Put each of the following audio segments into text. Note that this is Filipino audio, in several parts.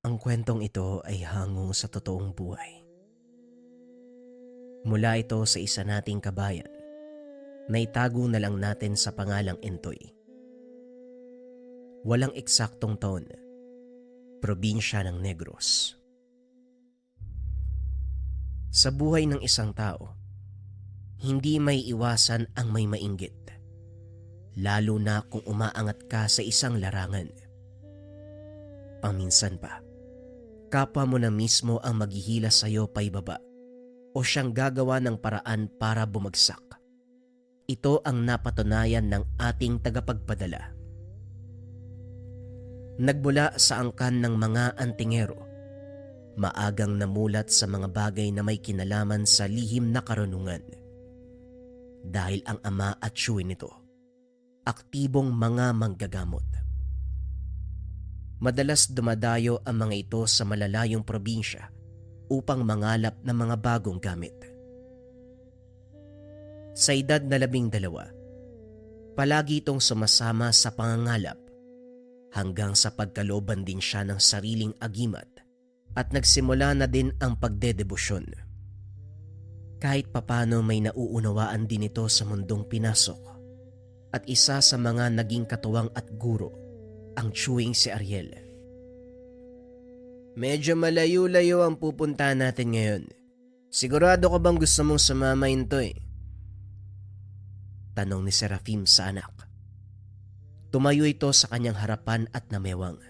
Ang kwentong ito ay hango sa totoong buhay. Mula ito sa isa nating kabayan na itago na lang natin sa pangalang Entoy. Walang eksaktong taon, probinsya ng Negros. Sa buhay ng isang tao, hindi may iwasan ang may mainggit, lalo na kung umaangat ka sa isang larangan. Paminsan pa, kapwa mo na mismo ang maghihila sa iyo paibaba o siyang gagawa ng paraan para bumagsak. Ito ang napatunayan ng ating tagapagpadala. Nagmula sa angkan ng mga antingero, maagang namulat sa mga bagay na may kinalaman sa lihim na karunungan. Dahil ang ama at tiyuhin nito, aktibong mga manggagamot. Madalas dumadayo ang mga ito sa malalayong probinsya upang mangalap ng mga bagong gamit. Sa edad na 12, palagi itong sumasama sa pangangalap hanggang sa pagkalooban din siya ng sariling agimat at nagsimula na din ang pagdedebosyon. Kahit papano may nauunawaan din ito sa mundong pinasok at isa sa mga naging katuwang at guro ang tiyuhing si Ariel. Medyo malayo-layo ang pupuntahan natin ngayon. Sigurado ka bang gusto mong sumama Intoy? Tanong ni Serafim sa anak. Tumayo ito sa kanyang harapan at namewang.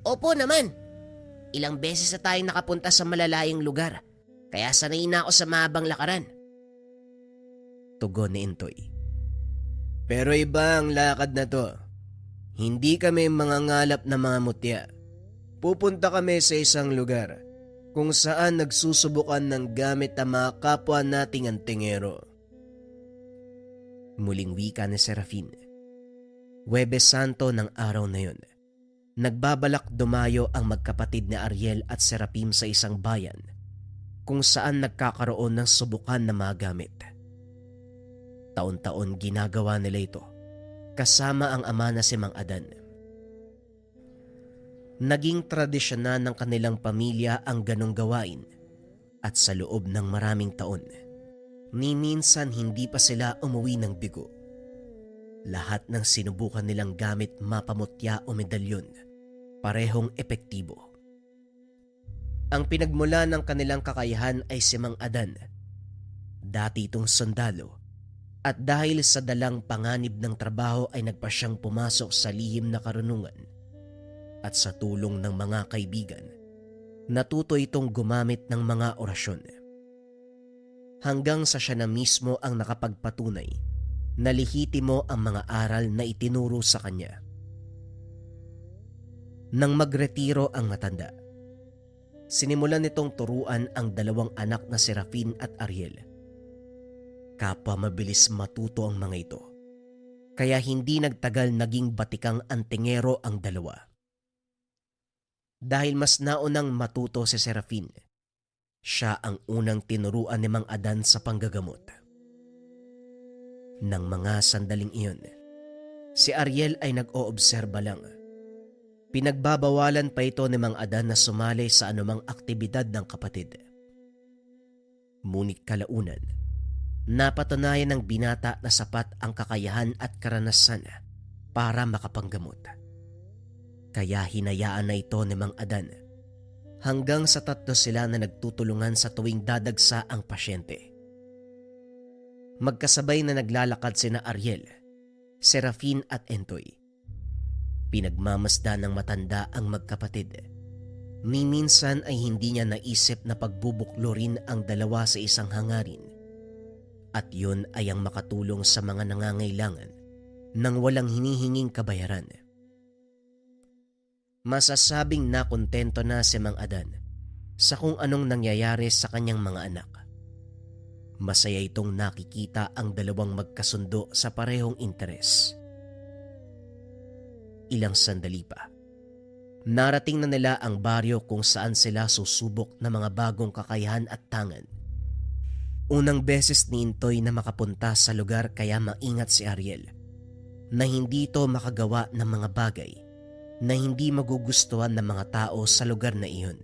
Opo naman. Ilang beses na tayong nakapunta sa malalayang lugar, kaya sanay na ako sa mahabang lakaran. Tugon ni Intoy. Pero iba ang lakad na to. Hindi kami mangangalap na mga mutya. Pupunta kami sa isang lugar kung saan nagsusubukan ng gamit ang mga kapwa nating antingero. Muling wika ni Serafin. Huwebes Santo ng araw na yun, nagbabalak dumayo ang magkapatid na Ariel at Serafim sa isang bayan kung saan nagkakaroon ng subukan na mga gamit. Taon-taon ginagawa nila ito kasama ang ama na si Mang Adan. Naging tradisyon na ng kanilang pamilya ang ganong gawain at sa loob ng maraming taon, ni minsan hindi pa sila umuwi ng bigo. Lahat ng sinubukan nilang gamit mapamutya o medalyon, parehong epektibo. Ang pinagmula ng kanilang kakayahan ay si Mang Adan. Dati itong sundalo at dahil sa dalang panganib ng trabaho ay nagpa siyang pumasok sa lihim na karunungan at sa tulong ng mga kaibigan, natuto itong gumamit ng mga orasyon. Hanggang sa siya na mismo ang nakapagpatunay na lehitimo ang mga aral na itinuro sa kanya. Nang magretiro ang matanda, sinimulan nitong turuan ang dalawang anak na Serafin at Ariel. Kapwa mabilis matuto ang mga ito, kaya hindi nagtagal naging batikang antingero ang dalawa. Dahil mas naunang matuto si Serafin, siya ang unang tinuruan ni Mang Adan sa panggagamot. Nang mga sandaling iyon, si Ariel ay nag-oobserba lang. Pinagbabawalan pa ito ni Mang Adan na sumali sa anumang aktibidad ng kapatid. Ngunit kalaunan, napatunayan ng binata na sapat ang kakayahan at karanasan para makapanggamot. Kaya hinayaan na ito ni Mang Adan hanggang sa 3 sila na nagtutulungan sa tuwing dadagsa ang pasyente. Magkasabay na naglalakad sina Ariel, Serafin at Entoy. Pinagmamasdan ng matanda ang magkapatid. Minsan ay hindi niya naisip na pagbubuklo rin ang dalawa sa isang hangarin. At yun ay ang makatulong sa mga nangangailangan nang walang hinihinging kabayaran. Masasabing nakontento na si Mang Adan sa kung anong nangyayari sa kanyang mga anak. Masaya itong nakikita ang dalawang magkasundo sa parehong interes. Ilang sandali pa, narating na nila ang baryo kung saan sila susubok ng mga bagong kakayahan at tangan. Unang beses ni Intoy na makapunta sa lugar kaya maingat si Ariel na hindi ito makagawa ng mga bagay na hindi magugustuhan ng mga tao sa lugar na iyon.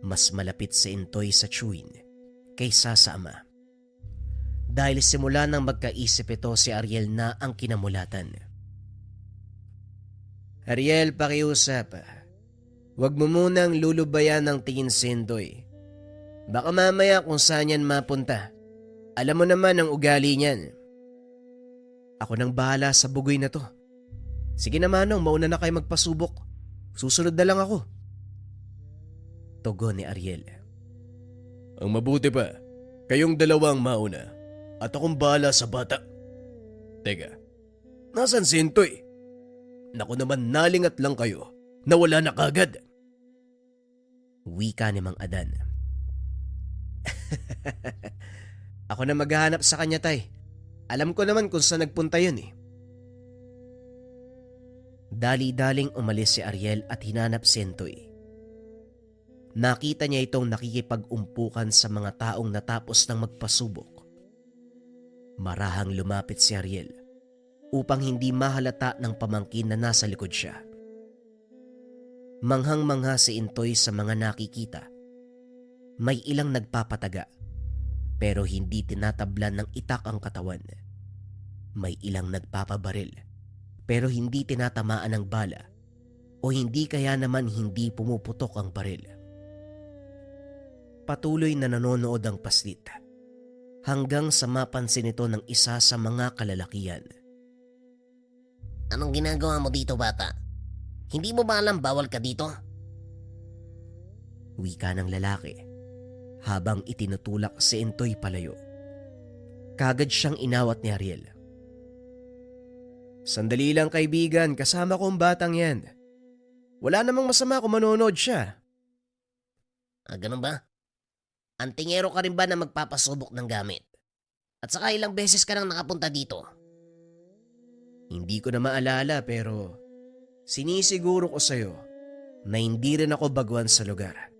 Mas malapit si Intoy sa Chewin kaysa sa ama. Dahil simula nang magkaisip ito, si Ariel na ang kinamulatan. Ariel, pakiusap. Huwag mo munang lulubayan ng tingin si Intoy. Baka mamaya kung saan yan mapunta. Alam mo naman ang ugali niyan. Ako nang bahala sa bugoy na to. Sige na Manong, mauna na kayo magpasubok. Susunod na lang ako. Tugon ni Ariel. Ang mabuti pa, kayong dalawang mauna at akong bahala sa bata. Teka, nasan si Intoy? Naku naman, nalingat lang kayo na wala na kagad. Wika ni Mang Adan. Ako na maghahanap sa kanya, tay. Alam ko naman kung saan nagpunta yun eh. Dali-daling umalis si Ariel at hinanap si Intoy. Nakita niya itong nakikipag-umpukan sa mga taong natapos ng magpasubok. Marahang lumapit si Ariel upang hindi mahalata ng pamangkin na nasa likod siya. Manghang-mangha si Intoy sa mga nakikita. May ilang nagpapataga pero hindi tinatablan ng itak ang katawan. May ilang nagpapabaril pero hindi tinatamaan ng bala o hindi kaya naman hindi pumuputok ang baril. Patuloy na nanonood ang paslit hanggang sa mapansin ito ng isa sa mga kalalakihan. Anong ginagawa mo dito, bata? Hindi mo ba alam bawal ka dito? Wika ng lalaki habang itinutulak si Intoy palayo. Kagad siyang inawat ni Ariel. Sandali lang kaibigan, kasama ko ang batang yan. Wala namang masama kung manonood siya. Ganun ba? Antingero ka rin ba na magpapasubok ng gamit? At saka ilang beses ka nang nakapunta dito? Hindi ko na maalala pero sinisiguro ko sa'yo na hindi rin ako baguhan sa lugar.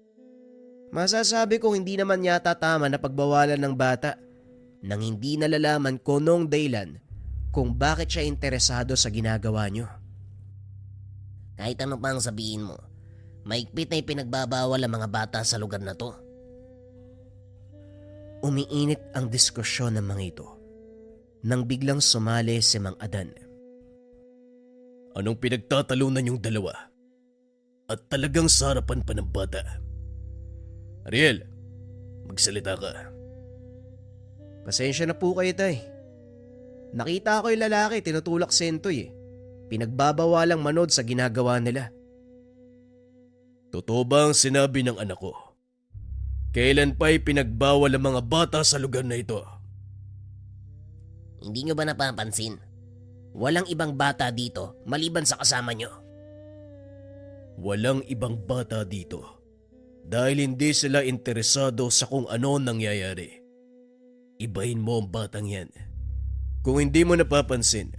Masasabi ko hindi naman yata tama na pagbawalan ng bata nang hindi nalalaman ko noong dahilan kung bakit siya interesado sa ginagawa niyo. Kahit ano pang sabihin mo, maigpit na ipinagbabawal ang mga bata sa lugar na to. Umiinit ang diskusyon ng mga ito nang biglang sumali si Mang Adan. Anong pinagtatalunan yung dalawa? At talagang sa harapan pa ng bata. Ariel, magsalita ka. Pasensya na po kayo, tay. Nakita ko yung lalaki, tinutulak si Intoy eh. Pinagbabawalang manood sa ginagawa nila. Totoo ba ang sinabi ng anak ko? Kailan pa'y pinagbawal ang mga bata sa lugar na ito? Hindi nyo ba napapansin? Walang ibang bata dito maliban sa kasama nyo. Walang ibang bata dito dahil hindi sila interesado sa kung ano nangyayari. Ibahin mo ang batang yan. Kung hindi mo napapansin,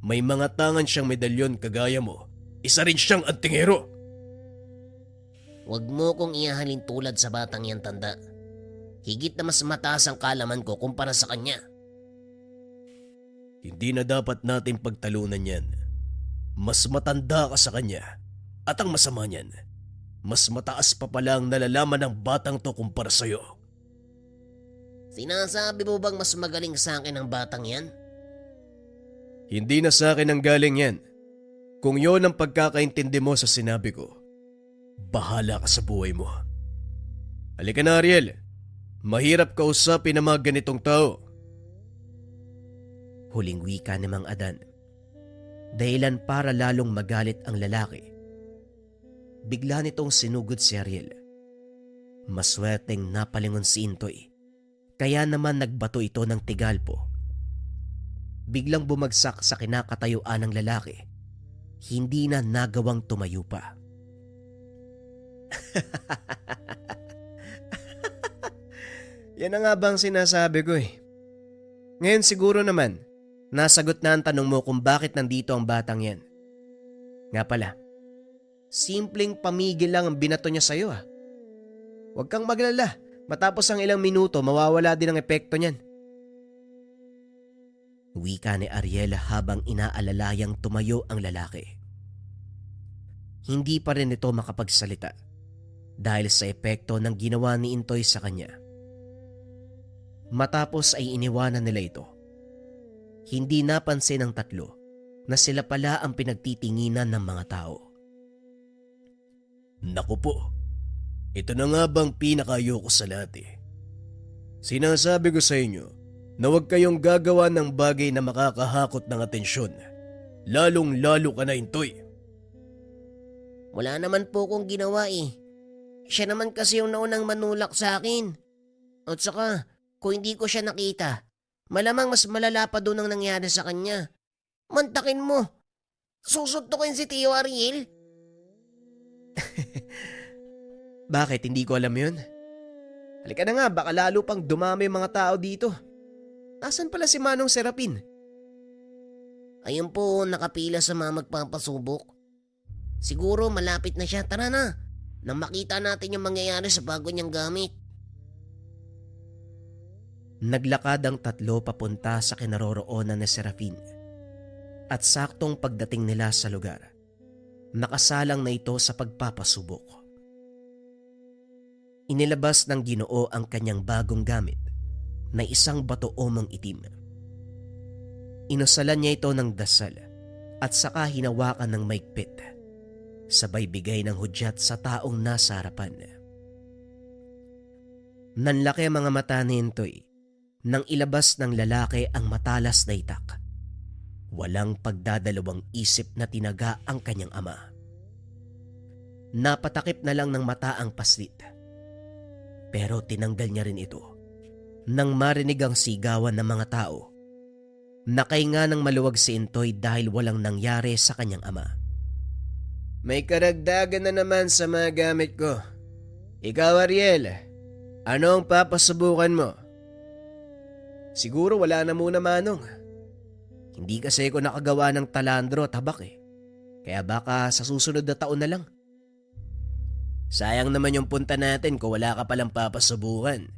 may mga tangan siyang medalyon kagaya mo. Isa rin siyang antingero. Huwag mo kong ihahalin tulad sa batang yan, tanda. Higit na mas mataas ang kalaman ko kumpara sa kanya. Hindi na dapat natin pagtalunan yan. Mas matanda ka sa kanya. At ang masama niyan, mas mataas pa pala ang nalalaman ng batang to kumpara sa'yo. Sinasabi mo bang mas magaling sa akin ang batang yan? Hindi na sa akin ang galing yan. Kung yon ang pagkakaintindi mo sa sinabi ko, bahala ka sa buhay mo. Halika na, Ariel. Mahirap kausapin ang mga ganitong tao. Huling wika ni Mang Adan. Dahilan para lalong magalit ang lalaki. Bigla nitong sinugod si Ariel. Maswerteng napalingon si Intoy. Kaya naman nagbato ito ng tigalpo. Biglang bumagsak sa kinakatayuan ng lalaki. Hindi na nagawang tumayo pa. Yan na nga bang sinasabi ko eh. Ngayon siguro naman, nasagot na ang tanong mo kung bakit nandito ang batang yan. Nga pala, simpleng pamigil lang ang binato niya sa'yo ah. Huwag kang maglala, matapos ang ilang minuto mawawala din ang epekto niyan. Wika ni Ariel habang inaalalayang tumayo ang lalaki. hindi pa rin ito makapagsalita dahil sa epekto ng ginawa ni Intoy sa kanya. Matapos ay iniwanan nila ito. Hindi napansin ng tatlo na sila pala ang pinagtitinginan ng mga tao. Naku po, ito na nga bang pinakayoko sa lahat eh. Sinasabi ko sa inyo na huwag kayong gagawa ng bagay na makakahakot ng atensyon. Lalong-lalo ka na, Intoy. Wala naman po kong ginawa eh. Siya naman kasi yung naunang manulak sa akin. At saka, kung hindi ko siya nakita, malamang mas malala pa doon ang nangyari sa kanya. Mantakin mo. Susuntukin si Tio Ariel. Bakit hindi ko alam yun? Halika na nga, baka lalo pang dumami mga tao dito. Nasaan pala si Manong Serapin? Ayun po, nakapila sa mga magpapasubok. Siguro malapit na siya. Tara na. Nang makita natin yung mangyayari sa bago niyang gamit. Naglakad ang tatlo papunta sa kinaroroonan ni Serafin. At saktong pagdating nila sa lugar, nakasalang na ito sa pagpapasubok. Inilabas ng Ginoo ang kanyang bagong gamit na isang bato-omong itim. Inusalan niya ito ng dasal at saka hinawakan ng maigpit, sabay bigay ng hudyat sa taong nasa harapan. Nanlaki ang mga mata ni Intoy nang ilabas ng lalaki ang matalas na itak. Walang pagdadalawang isip na tinaga ang kanyang ama. Napatakip na lang ng mata ang paslit. Pero tinanggal niya rin ito nang marinig ang sigawan ng mga tao. Nakahinga ng maluwag si Intoy dahil walang nangyari sa kanyang ama. May karagdagan na naman sa mga gamit ko. Ikaw, Ariel, ano ang papasubukan mo? Siguro wala na muna, Manong. Hindi kasi ako nakagawa ng talandro at habak eh. Kaya baka sa susunod na taon na lang. Sayang naman yung punta natin kung wala ka palang papasubukan.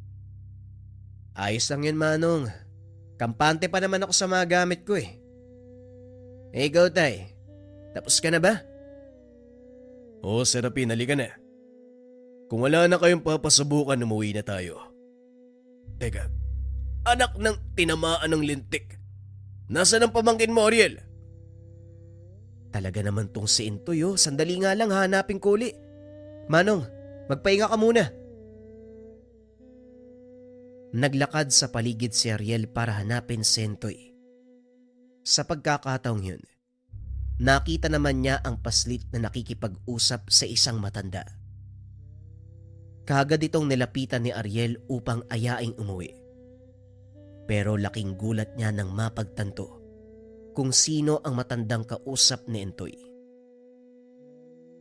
Ayos lang yun, Manong. Kampante pa naman ako sa mga gamit ko eh. Ikaw, Tay, Tapos ka na ba? Oo, Serapin, halika na. Kung wala na kayong papasubukan, umuwi na tayo. Teka, anak ng tinamaan ng lintik. Nasaan ang pamangkin mo, Ariel? Talaga naman tong si Intoy oh. Sandali nga lang, hanapin ko uli. Manong, magpahinga ka muna. Naglakad sa paligid si Ariel para hanapin si Intoy. Sa pagkakataong yun, nakita naman niya ang paslit na nakikipag-usap sa isang matanda. Kaagad itong nilapitan ni Ariel upang ayaing umuwi. Pero laking gulat niya nang mapagtanto kung sino ang matandang kausap ni Intoy.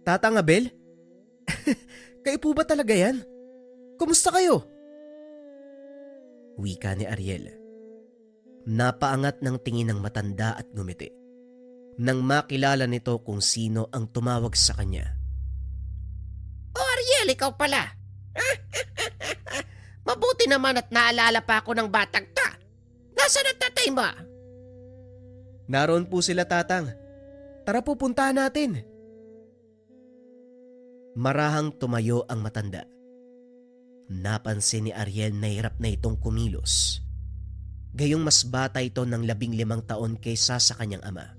Tatang Abel? Kayo po ba talaga yan? Kumusta kayo? Wika ni Ariel. Napaangat ng tingin ng matanda at ngumiti nang makilala nito kung sino ang tumawag sa kanya. Oh, Ariel, ikaw pala. Mabuti naman at naalala pa ako ng batang ta. Nasaan ang tatay mo? Naroon po sila, Tatang. Tara po, puntahan natin. Marahang tumayo ang matanda. Napansin ni Ariel na hirap na itong kumilos. Gayong mas bata ito ng 15 taon kaysa sa kanyang ama.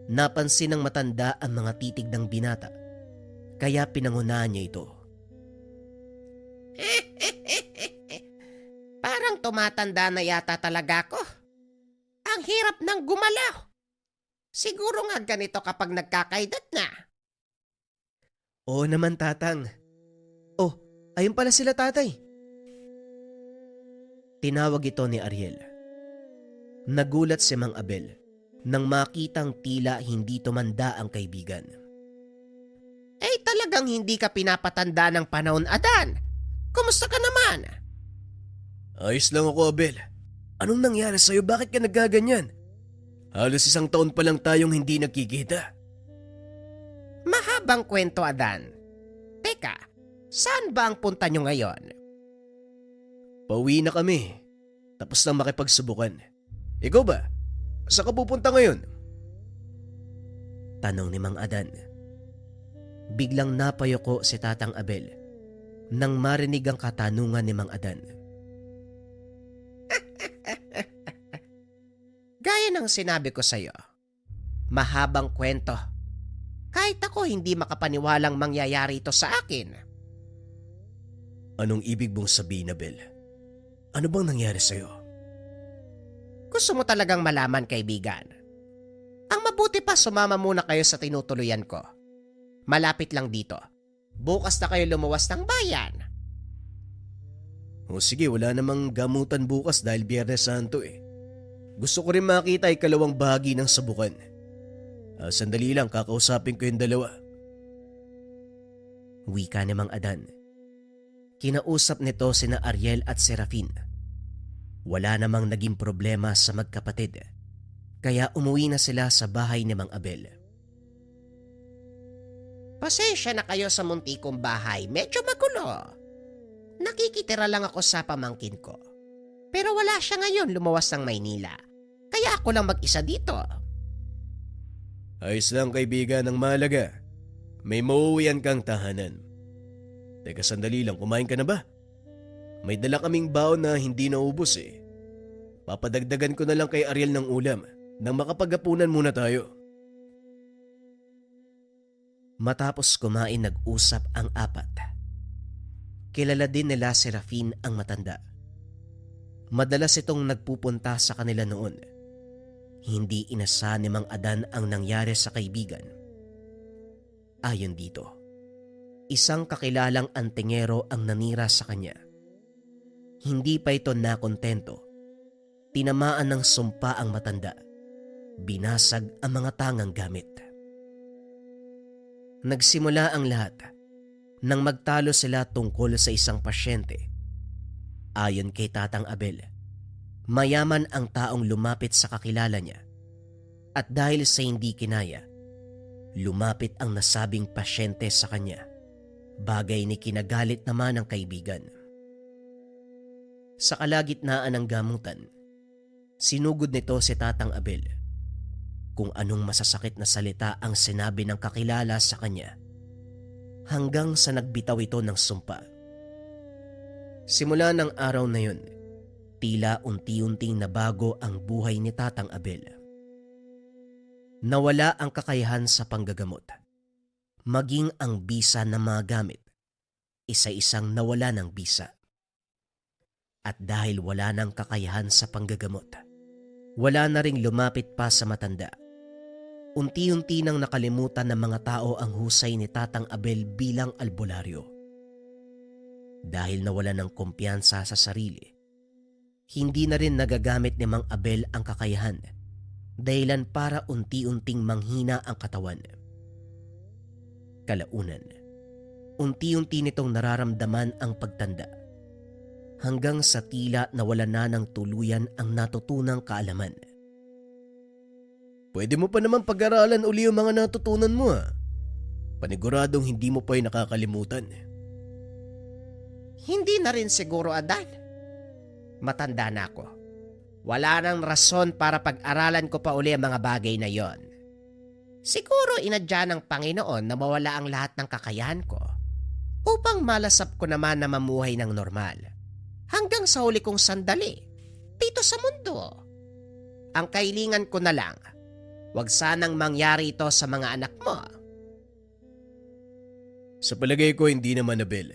Napansin ng matanda ang mga titig ng binata, kaya pinangunahan niya ito. Parang tumatanda na yata talaga ako. Ang hirap ng gumalaw. Siguro nga ganito kapag nagkakaedad na. Oo naman, Tatang. Oh, ayun pala sila, Tatay. Tinawag ito ni Ariel. Nagulat si Mang Abel nang makitang tila hindi tumanda ang kaibigan. Eh talagang hindi ka pinapatanda ng panahon, Adan. Kumusta ka naman? Ayos lang ako, Abel. Anong nangyari sa'yo? Bakit ka naggaganyan? Halos 1 taon pa lang tayong hindi nagkikita. Mahabang kwento, Adan. Teka, saan ba ang punta nyo ngayon? Pauwi na kami. Tapos lang makipagsubukan. Ikaw ba? Saan ka pupunta ngayon? Tanong ni Mang Adan. Biglang napayoko si Tatang Abel nang marinig ang katanungan ni Mang Adan. Gaya ng sinabi ko sa'yo, mahabang kwento. Kahit ako hindi makapaniwalang mangyayari ito sa akin. Anong ibig mong sabihin, Abel? Ano bang nangyari sa'yo? Gusto mo talagang malaman, kaibigan? Ang mabuti pa sumama muna kayo sa tinutuluyan ko. Malapit lang dito. Bukas na kayo lumuwas ng bayan. O sige, wala namang gamutan bukas dahil Biyernes Santo eh. Gusto ko rin makita ikalawang bahagi ng Sabukan. Sandali lang, kakausapin ko yung dalawa. Wika ni Mang Adan. Kinausap nito sina Ariel at Serafin. Wala namang naging problema sa magkapatid, kaya umuwi na sila sa bahay ni Mang Abel. Pasensya na kayo sa munti kong bahay. Medyo magulo. Nakikitira lang ako sa pamangkin ko. Pero wala siya ngayon lumuwas ng Maynila. Kaya ako lang mag-isa dito. Ayos lang kaibigan, ng mahalaga. May mauuwian kang tahanan. Teka sandali lang, kumain ka na ba? May dala kaming baon na hindi naubos eh. Papadagdagan ko na lang kay Ariel ng ulam nang makapaghapunan muna tayo. Matapos kumain, nag-usap ang apat. Kilala din nila si Serafin ang matanda. Madalas itong nagpupunta sa kanila noon. Hindi inasahan ni Mang Adan ang nangyari sa kaibigan. Ayon dito, isang kakilalang antingero ang nanira sa kanya. Hindi pa ito nakontento. Tinamaan ng sumpa ang matanda. Binasag ang mga tangang gamit. Nagsimula ang lahat nang magtalo sila tungkol sa isang pasyente. Ayon kay Tatang Abel, mayaman ang taong lumapit sa kakilala niya at dahil sa hindi kinaya, lumapit ang nasabing pasyente sa kanya, bagay ni kinagalit naman ng kaibigan. Sa kalagitnaan ng gamutan, sinugod nito si Tatang Abel kung anong masasakit na salita ang sinabi ng kakilala sa kanya hanggang sa nagbitaw ito ng sumpa. Simula ng araw na yun, tila unti-unting nabago ang buhay ni Tatang Abel. Nawala ang kakayahan sa panggagamot. Maging ang bisa na mga gamit, isa-isang nawala ng bisa. At dahil wala ng kakayahan sa panggagamot, wala na ring lumapit pa sa matanda. Unti-unti nang nakalimutan ng mga tao ang husay ni Tatang Abel bilang albularyo. Dahil nawala ng kumpiyansa sa sarili, hindi na rin nagagamit ni Mang Abel ang kakayahan, dahilan para unti-unting manghina ang katawan. Kalaunan, unti-unti nitong nararamdaman ang pagtanda, hanggang sa tila nawala na ng tuluyan ang natutunang kaalaman. Pwede mo pa naman pag-aralan uli yung mga natutunan mo ha. Paniguradong hindi mo pa yung nakakalimutan. Hindi na rin siguro, Adan. Matanda na ako. Wala nang rason para pag-aralan ko pa uli ang mga bagay na yon. Siguro inadya ng Panginoon na mawala ang lahat ng kakayahan ko upang malasap ko naman na mamuhay ng normal hanggang sa huli kong sandali dito sa mundo. Ang kailingan ko na lang, wag sanang mangyari ito sa mga anak mo. Sa palagay ko hindi naman, Abel.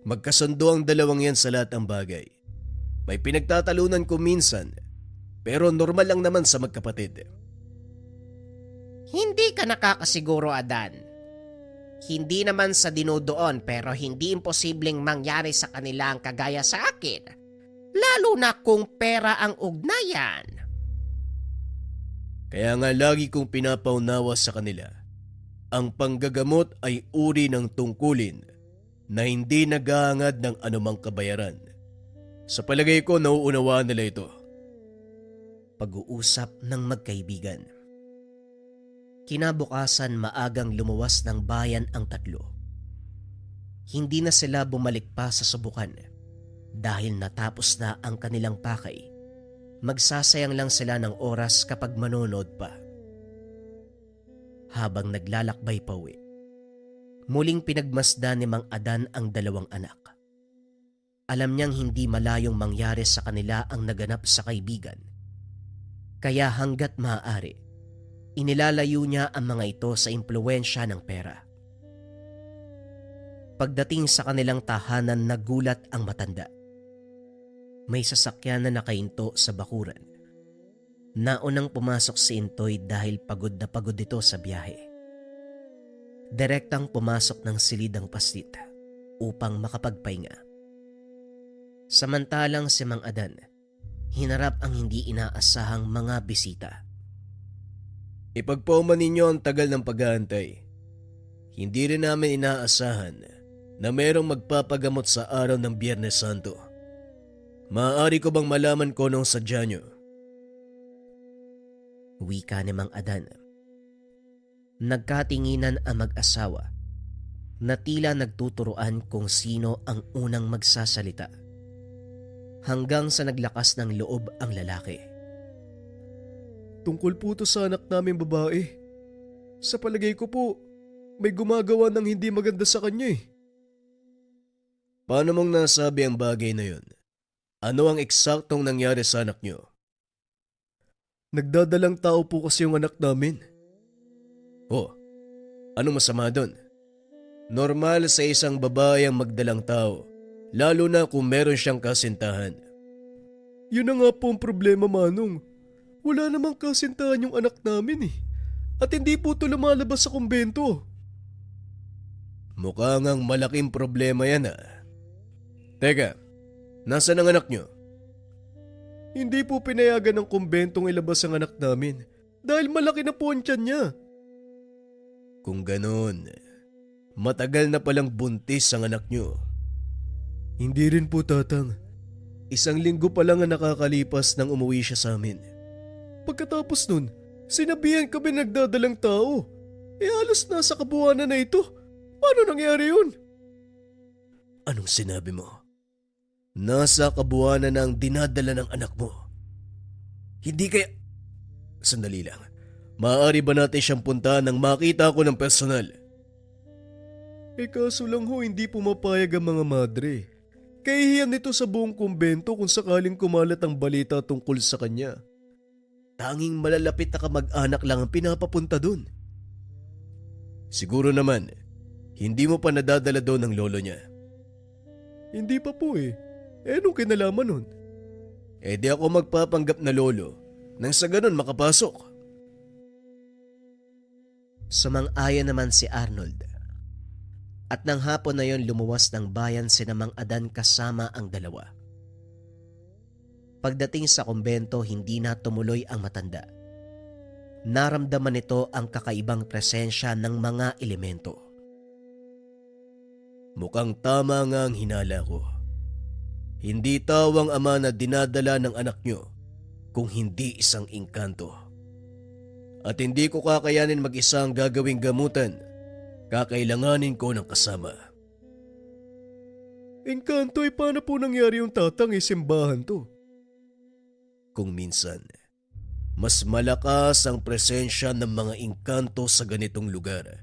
Magkasundo ang dalawang yan sa lahat ng bagay. May pinagtatalunan ko minsan, pero normal lang naman sa magkapatid. Hindi ka nakakasiguro, Adan. Hindi naman sa dinudoon pero hindi imposibleng mangyari sa kanila ang kagaya sa akin. Lalo na kung pera ang ugnayan. Kaya nga lagi kong pinapaunawa sa kanila, ang panggagamot ay uri ng tungkulin na hindi naghahangad ng anumang kabayaran. Sa palagay ko, nauunawaan nila ito. Pag-uusap ng magkaibigan. Kinabukasan, maagang lumuwas ng bayan ang tatlo. Hindi na sila bumalik pa sa Subukan dahil natapos na ang kanilang pakay. Magsasayang lang sila ng oras kapag manonood pa. Habang naglalakbay pauwi, Muling pinagmasdan ni Mang Adan ang dalawang anak. Alam niyang hindi malayong mangyari sa kanila ang naganap sa kaibigan. Kaya hanggat maaari, inilalayo niya ang mga ito sa impluwensya ng pera. Pagdating sa kanilang tahanan, nagulat ang matanda. May sasakyan na nakahinto sa bakuran. Naunang pumasok si Intoy dahil pagod na pagod ito sa biyahe. Direktang pumasok ng silidang paslit upang makapagpahinga. Samantalang si Mang Adan, hinarap ang hindi inaasahang mga bisita. Ipagpauman ninyo ang tagal ng pag-aantay. Hindi rin namin inaasahan na merong magpapagamot sa araw ng Biyernes Santo. Maaari ko bang malaman ko nung sadya nyo? Wika ni Mang Adan. Nagkatinginan ang mag-asawa na tila nagtuturoan kung sino ang unang magsasalita. Hanggang sa naglakas ng loob ang lalaki. Tungkol po to sa anak namin babae. Sa palagay ko po, may gumagawa ng hindi maganda sa kanya eh. Paano mong nasabi ang bagay na yun? Ano ang eksaktong nangyari sa anak nyo? Nagdadalang tao po kasi yung anak namin. Oh, ano masama doon? Normal sa isang babae ang magdalang tao, lalo na kung meron siyang kasintahan. Yun na nga po ang problema, Manong. Wala namang kasintahan yung anak namin eh. At hindi po ito lumalabas sa kumbento. Mukha ngang malaking problema yan ah. Teka, nasaan ang anak nyo? Hindi po pinayagan ng kumbentong ilabas ang anak namin dahil malaki na po ang tiyan niya. Kung ganon, matagal na palang buntis ang anak nyo. Hindi rin po, Tatang. 1 linggo pa lang ang nakakalipas nang umuwi siya sa amin. Pagkatapos nun, sinabihan kami nagdadalang tao. Halos nasa kabuuanan na ito. Paano nangyari yun? Anong sinabi mo? Nasa kabuuanan na ang dinadala ng anak mo. Hindi kaya... Sandali lang. Maaari ba natin siyang puntahan nang makita ko ng personal? Kaso lang ho, hindi pumapayag ang mga madre. Kahihiyan nito sa buong kumbento kung sakaling kumalat ang balita tungkol sa kanya. Tanging malalapit na kamag-anak lang ang pinapapunta dun. Siguro naman, hindi mo pa nadadala doon ang lolo niya. Hindi pa po eh. Anong kinalaman nun? Di ako magpapanggap na lolo nang sa ganun makapasok. Sumang-ayon naman si Arnold. At nang hapon na yon lumuwas ng bayan sina Mang Adan kasama ang dalawa. Pagdating sa kumbento, hindi na tumuloy ang matanda. Naramdaman nito ang kakaibang presensya ng mga elemento. Mukhang tama nga ang hinala ko. Hindi tawang ama na dinadala ng anak nyo kung hindi isang engkanto. At hindi ko kakayanin mag-isa ang gagawing gamutan. Kakailanganin ko ng kasama. Engkanto, paano po nangyari yung Tatang simbahan to? Kung minsan, mas malakas ang presensya ng mga engkanto sa ganitong lugar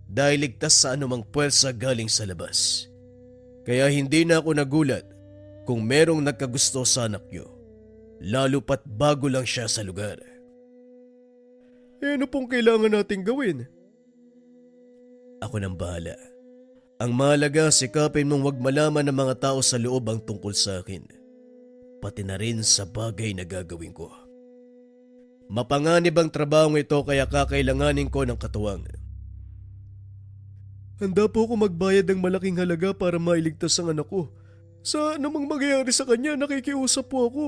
dahil ligtas sa anumang puwersa galing sa labas. Kaya hindi na ako nagulat kung merong nagkagusto sa anak nyo, lalo pat bago lang siya sa lugar. Ano pong kailangan nating gawin? Ako nang bahala. Ang mahalaga, sikapin mong wag malaman ng mga tao sa loob ang tungkol sa akin. Pati na rin sa bagay na gagawin ko. Mapanganib ang trabaho ito kaya kakailanganin ko ng katuwang. Handa po ako magbayad ng malaking halaga para mailigtas ang anak ko. Sa anumang mangyayari sa kanya, nakikiusap po ako.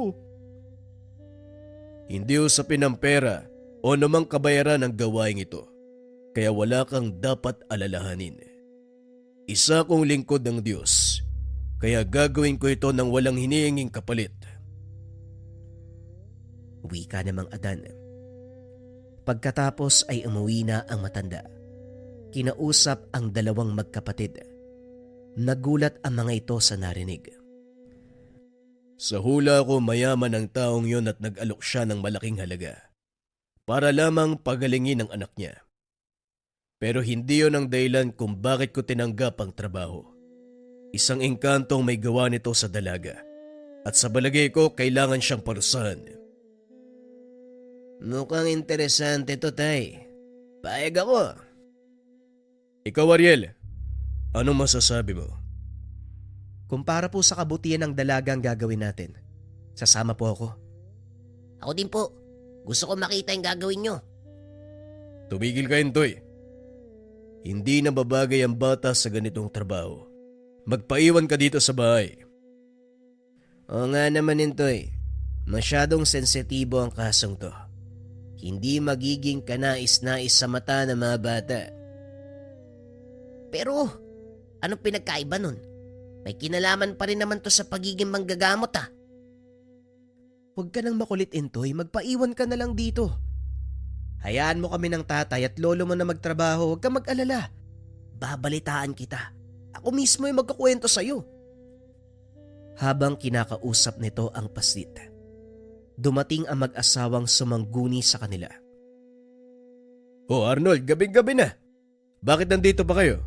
Hindi usapin ng pera o namang kabayaran ang gawain ito. Kaya wala kang dapat alalahanin. Isa kong lingkod ng Diyos, kaya gagawin ko ito nang walang hinihinging kapalit. Wika ni Mang Adan. Pagkatapos ay umuwi na ang matanda. Kinausap ang dalawang magkapatid. Nagulat ang mga ito sa narinig. Sa hula ko, mayaman ang taong yon at nag-alok siya ng malaking halaga para lamang pagalingin ang anak niya. Pero hindi yon ang dahilan kung bakit ko tinanggap ang trabaho. Isang engkantong may gawa nito sa dalaga. At sa balagay ko, kailangan siyang parusahan. Mukhang interesante to, Tay. Paeg ako. Ikaw, Ariel, anong masasabi mo? Kung para po sa kabutihan ng dalaga ang gagawin natin, sasama po ako. Ako din po. Gusto ko makita yung gagawin nyo. Tumigil ka, Intoy. Hindi na babagay ang bata sa ganitong trabaho. Magpaiwan ka dito sa bahay. Oo nga naman, Intoy. Masyadong sensitibo ang kasong to. Hindi magiging kanais-nais sa mata ng mga bata. Pero, anong pinagkaiba nun? May kinalaman pa rin naman to sa pagiging manggagamot Huwag ka nang makulit, Intoy. Magpaiwan ka na lang dito. Hayaan mo kami ng tatay at lolo mo na magtrabaho. Huwag kang mag-alala. Babalitaan kita. Ako mismo yung magkukwento sa'yo. Habang kinakausap nito ang paslit, dumating ang mag-asawang sumangguni sa kanila. Oh, Arnold, gabing-gabi na. Bakit nandito pa kayo?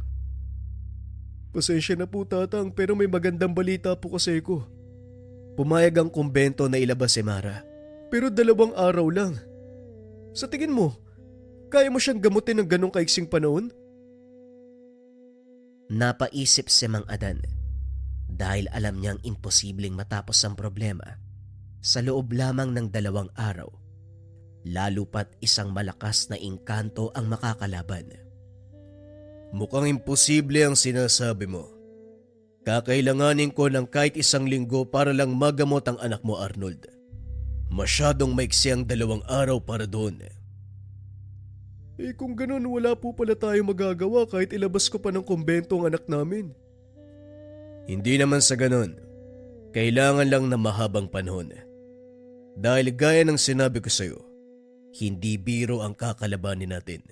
Pasensya na po, tatang, pero may magandang balita po kasi ko. Pumayag ang kumbento na ilabas si Mara. Pero 2 araw lang. Sa tingin mo, kaya mo siyang gamutin ng ganong kaiksing panahon? Napaisip si Mang Adan dahil alam niyang imposibleng matapos ang problema sa loob lamang ng 2 araw. Lalo pat isang malakas na engkanto ang makakalaban. Mukhang imposible ang sinasabi mo. Kakailanganin ko ng kahit 1 linggo para lang magamot ang anak mo, Arnold. Masyadong maiksi ang 2 araw para doon. Kung ganun, wala po pala tayo magagawa kahit ilabas ko pa ng kumbento ang anak namin. Hindi naman sa ganun. Kailangan lang na mahabang panahon. Dahil gaya ng sinabi ko sa'yo, hindi biro ang kakalabanin natin.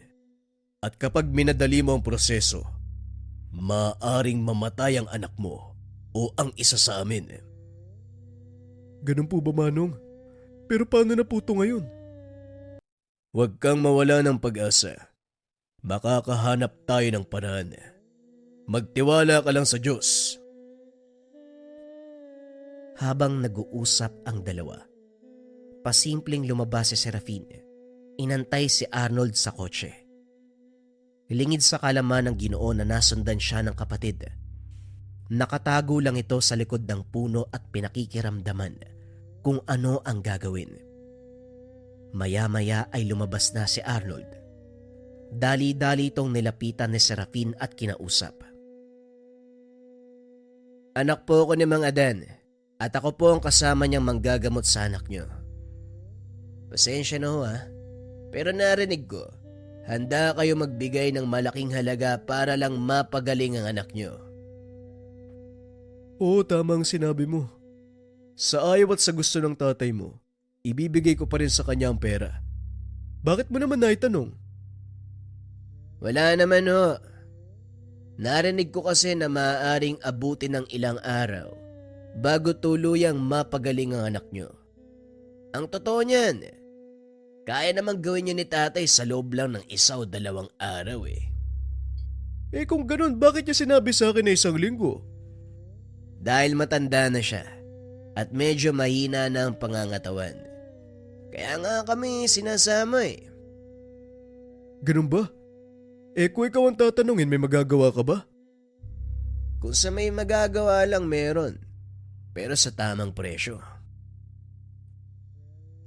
At kapag minadali mo ang proseso, maaaring mamatay ang anak mo o ang isa sa amin. Ganun po ba, Manong? Pero paano na po ito ngayon? Huwag kang mawala ng pag-asa. Makakahanap tayo ng paraan. Magtiwala ka lang sa Diyos. Habang nag-uusap ang dalawa, pasimpleng lumabas si Serafin. Inantay si Arnold sa kotse. Lingid sa kalaman ng Ginoo na nasundan siya ng kapatid. Nakatago lang ito sa likod ng puno at pinakikiramdaman kung ano ang gagawin. Maya-maya ay lumabas na si Arnold. Dali-dali itong nilapitan ni Serafin at kinausap. Anak po ako ni Mang Adan at ako po ang kasama niyang manggagamot sa anak niyo. Pasensya na ho pero narinig ko, handa kayo magbigay ng malaking halaga para lang mapagaling ang anak niyo. Oo, tama ang sinabi mo. Sa ayaw at sa gusto ng tatay mo, ibibigay ko pa rin sa kanya ang pera. Bakit mo naman naitanong? Wala naman ho. Narinig ko kasi na maaaring abutin ng ilang araw bago tuluyang mapagaling ang anak niyo. Ang totoo niyan, kaya namang gawin niyo ni tatay sa loob lang ng 1 o 2 araw . Kung ganun, bakit niya sinabi sa akin na 1 linggo? Dahil matanda na siya at medyo mahina na ang pangangatawan. Kaya nga kami sinasama . Ganun ba? Kung ikaw ang tatanungin, may magagawa ka ba? Kung sa may magagawa lang meron, pero sa tamang presyo.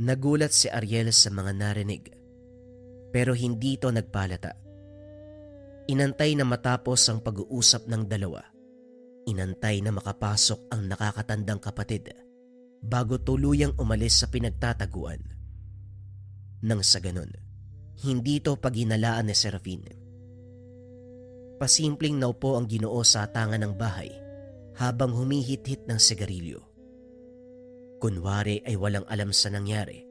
Nagulat si Ariel sa mga narinig, pero hindi ito nagpalata. Inantay na matapos ang pag-uusap ng dalawa. Inantay na makapasok ang nakakatandang kapatid bago tuluyang umalis sa pinagtataguan. Nang sa ganon, hindi ito paghinalaan ni Serafin. Pasimpleng naupo ang Ginoo sa atangan ng bahay habang humihit-hit ng sigarilyo. Kunwari ay walang alam sa nangyari,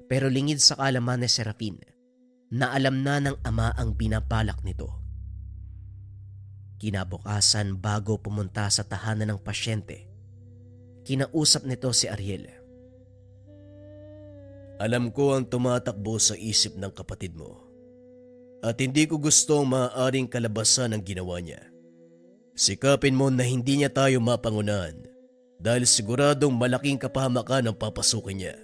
pero lingid sa kaalaman ni Serafin na alam na ng ama ang binabalak nito. Kinabukasan bago pumunta sa tahanan ng pasyente, kinausap nito si Ariel. Alam ko ang tumatakbo sa isip ng kapatid mo. at hindi ko gusto ang maaaring kalabasan ng ginawa niya. Sikapin mo na hindi niya tayo mapangunahan dahil siguradong malaking kapahamakan ang papasukin niya.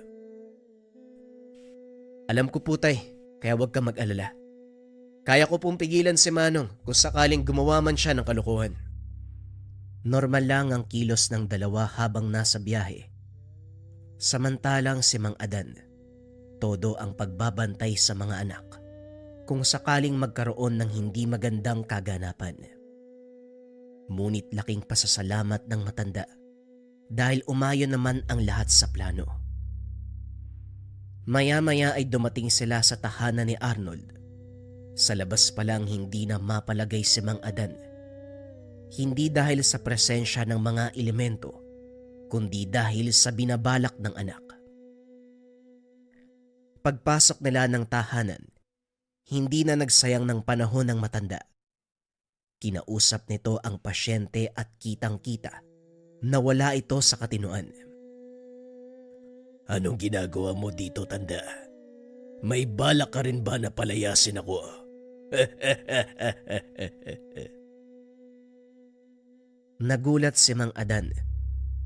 Alam ko po tay, kaya huwag ka mag-alala. Kaya ko pong pigilan si Manong kung sakaling gumawa man siya ng kalokohan. Normal lang ang kilos ng dalawa habang nasa biyahe. Samantalang si Mang Adan, todo ang pagbabantay sa mga anak kung sakaling magkaroon ng hindi magandang kaganapan. Ngunit laking pasasalamat ng matanda dahil umayon naman ang lahat sa plano. Maya-maya ay dumating sila sa tahanan ni Arnold. Sa labas pa lang hindi na mapalagay si Mang Adan. Hindi dahil sa presensya ng mga elemento, kundi dahil sa binabalak ng anak. Pagpasok nila ng tahanan, hindi na nagsayang ng panahon ng matanda. Kinausap nito ang pasyente at kitang-kita na wala ito sa katinuan. Anong ginagawa mo dito, tanda? May balak ka rin ba na palayasin ako? Nagulat si Mang Adan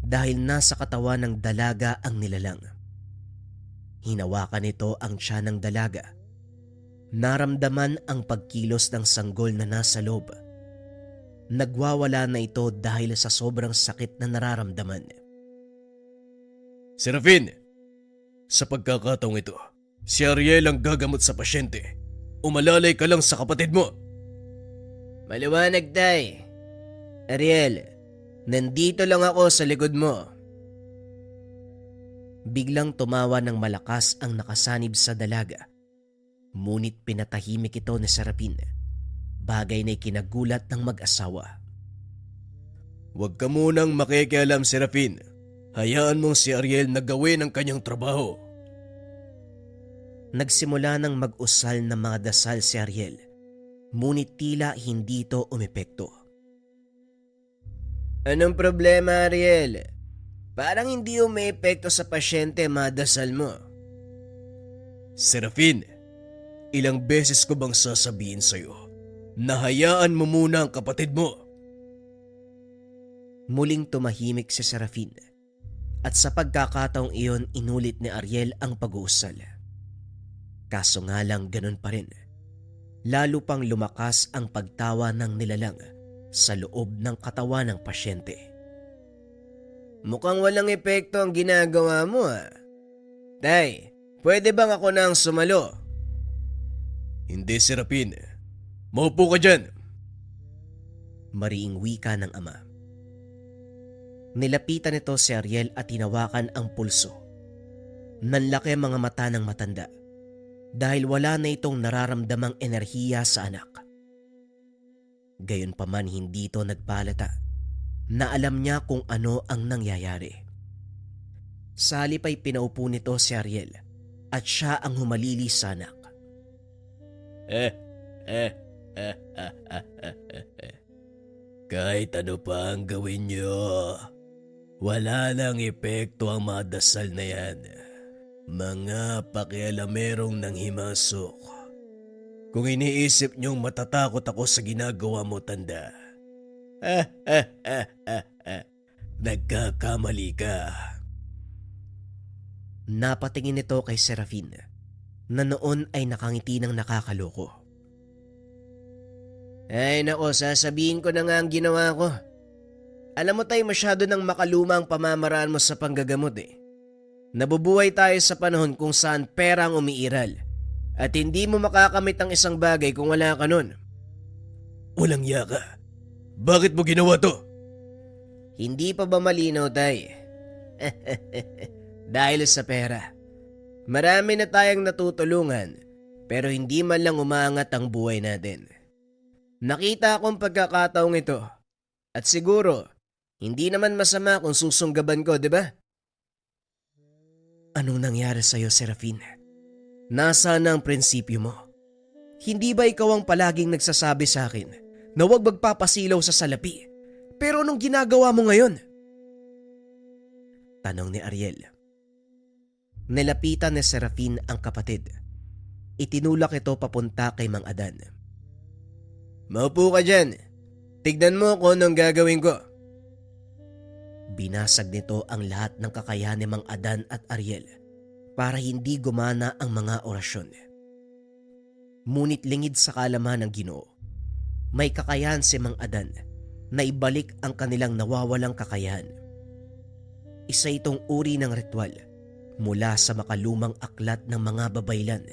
dahil nasa katawan ng dalaga ang nilalang. Hinawakan nito ang tiyan ng dalaga. Naramdaman ang pagkilos ng sanggol na nasa loob. Nagwawala na ito dahil sa sobrang sakit na nararamdaman. Serafin, sa pagkakataong ito, si Ariel ang gagamot sa pasyente. Umalalay ka lang sa kapatid mo. Maliwanag, tay. Ariel, nandito lang ako sa likod mo. Biglang tumawa ng malakas ang nakasanib sa dalaga. Ngunit pinatahimik ito ni Serafin. Bagay na ikinagulat ng mag-asawa. Huwag ka munang makikialam, Serafin. Hayaan mong si Ariel na gawin ang kanyang trabaho. Nagsimula ng mag-usal na mga dasal si Ariel. Ngunit tila hindi ito umepekto. Anong problema, Ariel? Parang hindi umeepekto sa pasyente madasal mo. Serafin, ilang beses ko bang sasabihin sa'yo na hayaan mo muna ang kapatid mo? Muling tumahimik si Serafin at sa pagkakataong iyon inulit ni Ariel ang pag-uusal. Kaso nga lang ganun pa rin. Lalo pang lumakas ang pagtawa ng nilalang sa loob ng katawan ng pasyente. Mukhang walang epekto ang ginagawa mo, ah. Tay, pwede bang ako nang sumalo? Hindi, Serafin. Maupo ka dyan. Mariing wika ng ama. Nilapitan nito si Ariel at hinawakan ang pulso. Nanlaki ang mga mata ng matanda dahil wala na itong nararamdamang enerhiya sa anak. Gayunpaman hindi ito nagpalata na alam niya kung ano ang nangyayari. Sa halip ay pinaupo nito si Ariel at siya ang humalili sa anak. Kahit ano pa ang gawin niyo, wala lang epekto ang mga dasal na yan. Mga pakialamerong nanghimasok. Kung iniisip niyong matatakot ako sa ginagawa mo, tanda. Nagkakamali ka. Napatingin ito kay Serafin na noon ay nakangiti ng nakakaloko. Ay nako, sasabihin ko na nga ang ginawa ko. Alam mo tayo, masyado nang makaluma ang pamamaraan mo sa panggagamot eh. Nabubuhay tayo sa panahon kung saan pera ang umiiral. At hindi mo makakamit ang isang bagay kung wala ka nun. Walang yaka. Bakit mo ginawa to? Hindi pa ba malinaw, tay? Dahil sa pera. Marami na tayong natutulungan, pero hindi man lang umaangat ang buhay natin. Nakita akong pagkakataong ito. At siguro, hindi naman masama kung susunggaban ko, di ba? Anong nangyari sa'yo, Serafin? Nasaan na ang prinsipyo mo? Hindi ba ikaw ang palaging nagsasabi sa akin na huwag magpapasilaw sa salapi? Pero anong ginagawa mo ngayon? Tanong ni Ariel. Nilapitan ni Serafin ang kapatid. Itinulak ito papunta kay Mang Adan. Maupo ka dyan. Tignan mo kung anong gagawin ko. Binasag nito ang lahat ng kakayahan ni Mang Adan at Ariel para hindi gumana ang mga orasyon. Ngunit lingid sa kalaman ng Ginoo, may kakayahan si Mang Adan na ibalik ang kanilang nawawalang kakayahan. Isa itong uri ng ritual mula sa makalumang aklat ng mga babaylan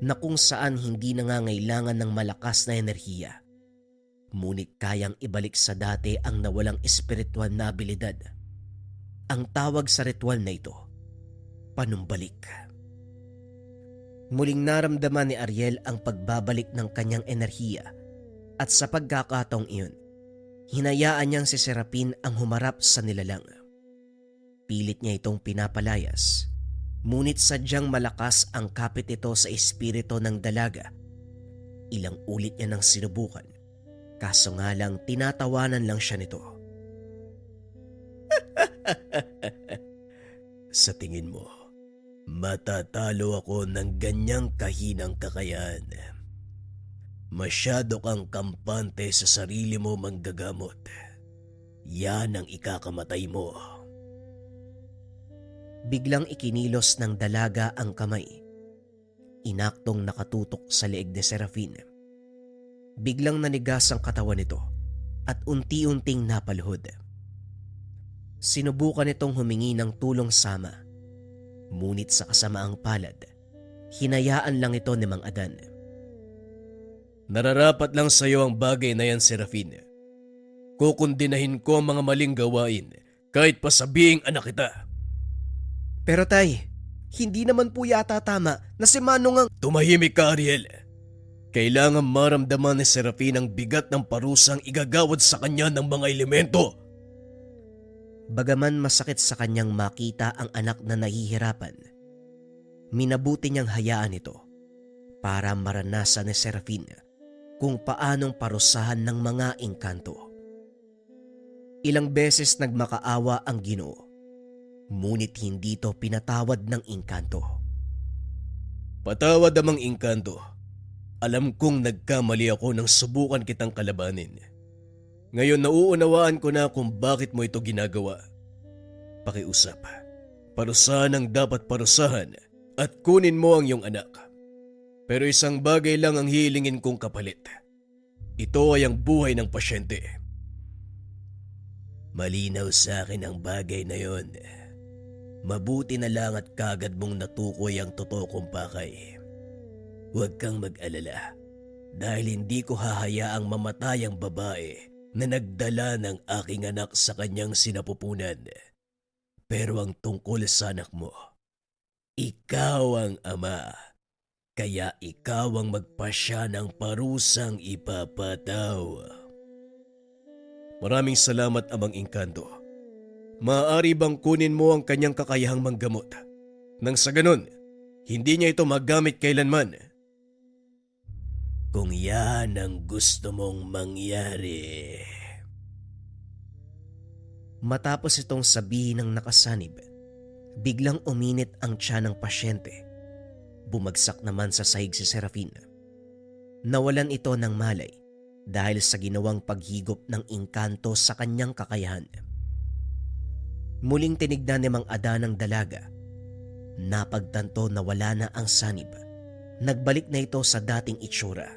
na kung saan hindi nangangailangan ng malakas na enerhiya. Ngunit kayang ibalik sa dati ang nawalang espiritual na abilidad. Ang tawag sa ritual na ito, panumbalik. Muling naramdaman ni Ariel ang pagbabalik ng kanyang enerhiya at sa pagkakataong iyon, hinayaan niyang si Serapin ang humarap sa nilalang. Pilit niya itong pinapalayas, ngunit sadyang malakas ang kapit ito sa espiritu ng dalaga. Ilang ulit niya nang sinubukan, kaso nga lang tinatawanan lang siya nito. Sa tingin mo, matatalo ako ng ganyang kahinang kakayahan. Masyado kang kampante sa sarili mo, manggagamot. Yan ang ikakamatay mo. Biglang ikinilos ng dalaga ang kamay. Inaktong nakatutok sa leeg ni Serafin. Biglang nanigas ang katawan nito at unti-unting napaluhod. Sinubukan nitong humingi ng tulong sama, ngunit sa kasamaang palad, hinayaan lang ito ni Mang Adan. Nararapat lang sa iyo ang bagay na yan, Serafin. Kukundinahin ko ang mga maling gawain kahit pa sabihing anak kita. Pero tay, hindi naman po yata tama na si Manong ang... Tumahimik ka, Ariel. Kailangan maramdaman ni Serafin ang bigat ng parusang igagawad sa kanya ng mga elemento. Bagaman masakit sa kanyang makita ang anak na nahihirapan, minabuti niyang hayaan ito para maranasan ni Serafin kung paanong parusahan ng mga engkanto. Ilang beses nagmakaawa ang Ginoo, ngunit hindi ito pinatawad ng engkanto. Patawad amang engkanto. Alam kong nagkamali ako nang subukan kitang kalabanin. Ngayon nauunawaan ko na kung bakit mo ito ginagawa. Pakiusap, parusahan ang dapat parusahan at kunin mo ang iyong anak. Pero isang bagay lang ang hihilingin kong kapalit. Ito ay ang buhay ng pasyente. Malinaw sa akin ang bagay na yon. Mabuti na lang at kagad mong natukoy ang totoo kong pakay. Huwag kang mag-alala dahil hindi ko hahayaang mamatay ang babae na nagdala ng aking anak sa kanyang sinapupunan. Pero ang tungkol sa anak mo, ikaw ang ama, kaya ikaw ang magpasya ng parusang ipapataw. Maraming salamat, Amang Engkanto. Maaari bang kunin mo ang kanyang kakayahang manggamot? Nang sa ganun, hindi niya ito magamit kailanman. Kung yan ang gusto mong mangyari. Matapos itong sabihin ng nakasanib, biglang uminit ang tiyan ng pasyente. Bumagsak naman sa sahig si Serafin. Nawalan ito ng malay dahil sa ginawang paghigop ng engkanto sa kanyang kakayahan. Muling tinignan ni Mang Adan ang dalaga. Napagtanto na wala na ang sanib. Nagbalik na ito sa dating itsura.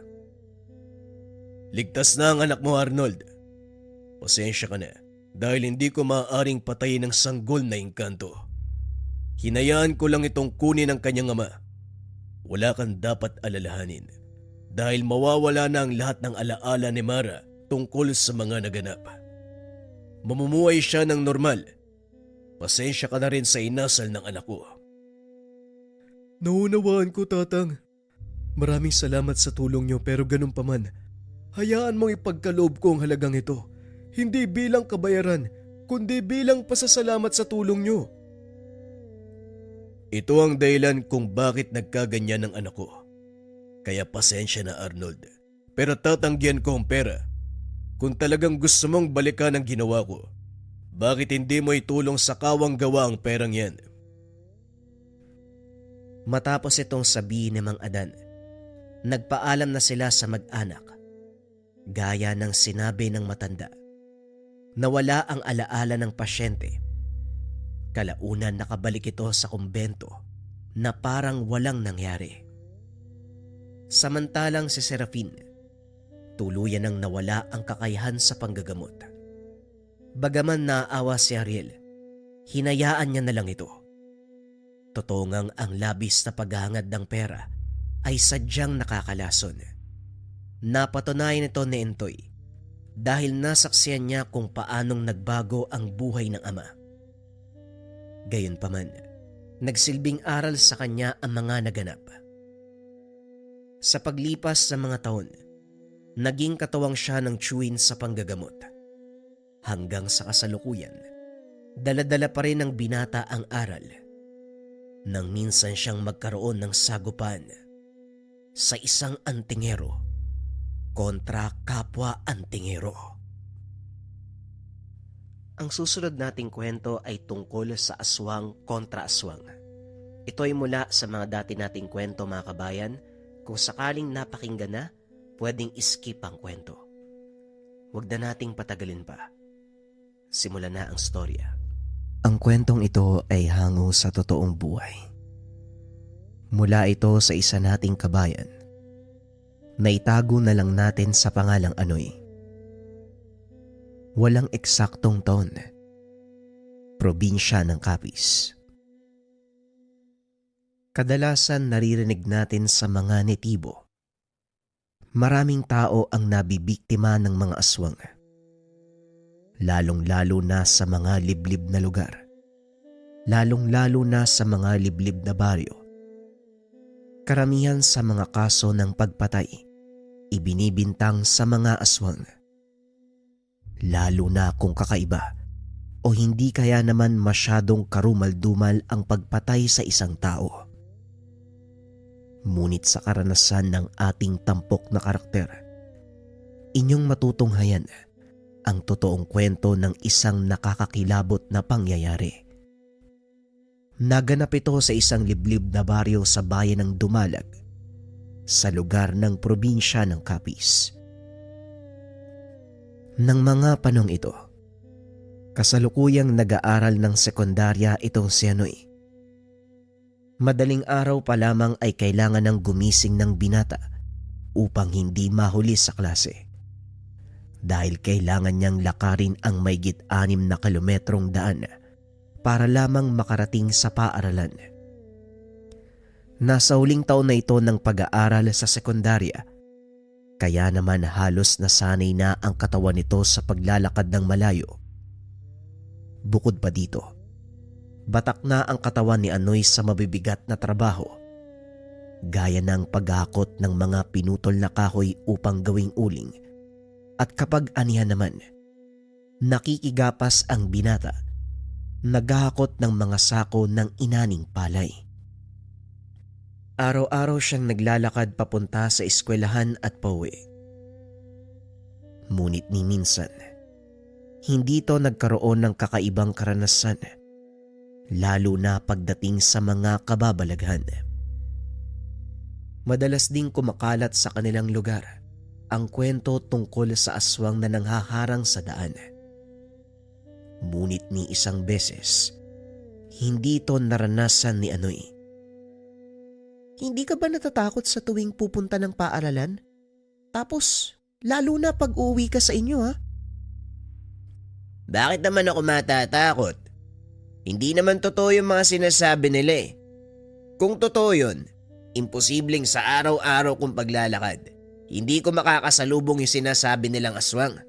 Ligtas na ang anak mo, Arnold. Pasensya ka na dahil hindi ko maaaring patayin ng sanggol na engkanto. Hinayaan ko lang itong kunin ang kanyang ama. Wala kang dapat alalahanin dahil mawawala na ang lahat ng alaala ni Mara tungkol sa mga naganap. Mamumuhay siya ng normal. Pasensya ka na rin sa inasal ng anak ko. Naunawaan ko, Tatang. Maraming salamat sa tulong niyo pero ganun pa man, hayaan mong ipagkaloob ko ang halagang ito. Hindi bilang kabayaran, kundi bilang pasasalamat sa tulong niyo. Ito ang dahilan kung bakit nagkaganyan ang anak ko. Kaya pasensya na, Arnold. Pero tatanggihan ko ang pera. Kung talagang gusto mong balikan ang ginawa ko, bakit hindi mo itulong sa kawang gawa ang perang yan? Matapos itong sabihin ni Mang Adan, Nagpaalam na sila sa mag-anak. Gaya ng sinabi ng matanda. Nawala ang alaala ng pasyente. Kalaunan nakabalik ito sa kumbento na parang walang nangyari. Samantalang si Serafin, tuluyan nang nawala ang kakayahan sa panggagamot. Bagaman naawa si Ariel, hinayaan niya na lang ito. Totoo ngang ang labis na paghahangad ng pera ay sadyang nakakalason. Napatunayan ito ni Entoy dahil nasaksiyan niya kung paanong nagbago ang buhay ng ama. Gayunpaman, nagsilbing aral sa kanya ang mga naganap. Sa paglipas ng mga taon, naging katuwang siya ng Chewin sa panggagamot. Hanggang sa kasalukuyan, dala-dala pa rin ng binata ang aral. Nang minsan siyang magkaroon ng sagupan sa isang antingero kontra kapwa antingero. Ang susunod nating kwento ay tungkol sa aswang kontra aswang. Ito ay mula sa mga dati nating kwento, mga kabayan. Kung sakaling napakinggan na, pwedeng skip ang kwento. Huwag na nating patagalin pa. Simulan na ang storya. Ang kwentong ito ay hango sa totoong buhay. Mula ito sa isa nating kabayan. Naitago na lang natin sa pangalang Anoy. Walang eksaktong taon. Probinsya ng Capiz. Kadalasan naririnig natin sa mga netibo. Maraming tao ang nabibiktima ng mga aswang. Lalong-lalo na sa mga liblib na lugar. Lalong-lalo na sa mga liblib na baryo. Karamihan sa mga kaso ng pagpatay, ibinibintang sa mga aswang. Lalo na kung kakaiba o hindi kaya naman masyadong karumal-dumal ang pagpatay sa isang tao. Ngunit sa karanasan ng ating tampok na karakter, inyong matutunghayan ang totoong kwento ng isang nakakakilabot na pangyayari. Naganap ito sa isang liblib na baryo sa bayan ng Dumalag, sa lugar ng probinsya ng Capiz. Nang mga panong ito, kasalukuyang nag-aaral ng sekundarya itong si Anoy. Madaling araw pa lamang ay kailangan ng gumising ng binata upang hindi mahuli sa klase. Dahil kailangan niyang lakarin ang maigit 6 na kilometrong daan para lamang makarating sa paaralan. Nasa huling taon na ito ng pag-aaral sa sekundarya, kaya naman halos nasanay na ang katawan nito sa paglalakad ng malayo. Bukod pa dito, batak na ang katawan ni Anoy sa mabibigat na trabaho, gaya ng paghakot ng mga pinutol na kahoy upang gawing uling, at kapag anihan naman, nakikigapas ang binata, naghahakot ng mga sako ng inaning palay. Araw-araw siyang naglalakad papunta sa eskwelahan at pauwi. Ngunit ni minsan, hindi ito nagkaroon ng kakaibang karanasan, lalo na pagdating sa mga kababalaghan. Madalas ding kumakalat sa kanilang lugar ang kwento tungkol sa aswang na nanghaharang sa daan. Ngunit ni isang beses, hindi ito naranasan ni Anoy. Hindi ka ba natatakot sa tuwing pupunta ng paaralan? Tapos, lalo na pag uuwi ka sa inyo, ha? Bakit naman ako matatakot? Hindi naman totoo yung mga sinasabi nila eh. Kung totoo yun, imposibleng sa araw-araw kong paglalakad, hindi ko makakasalubong yung sinasabi nilang aswang.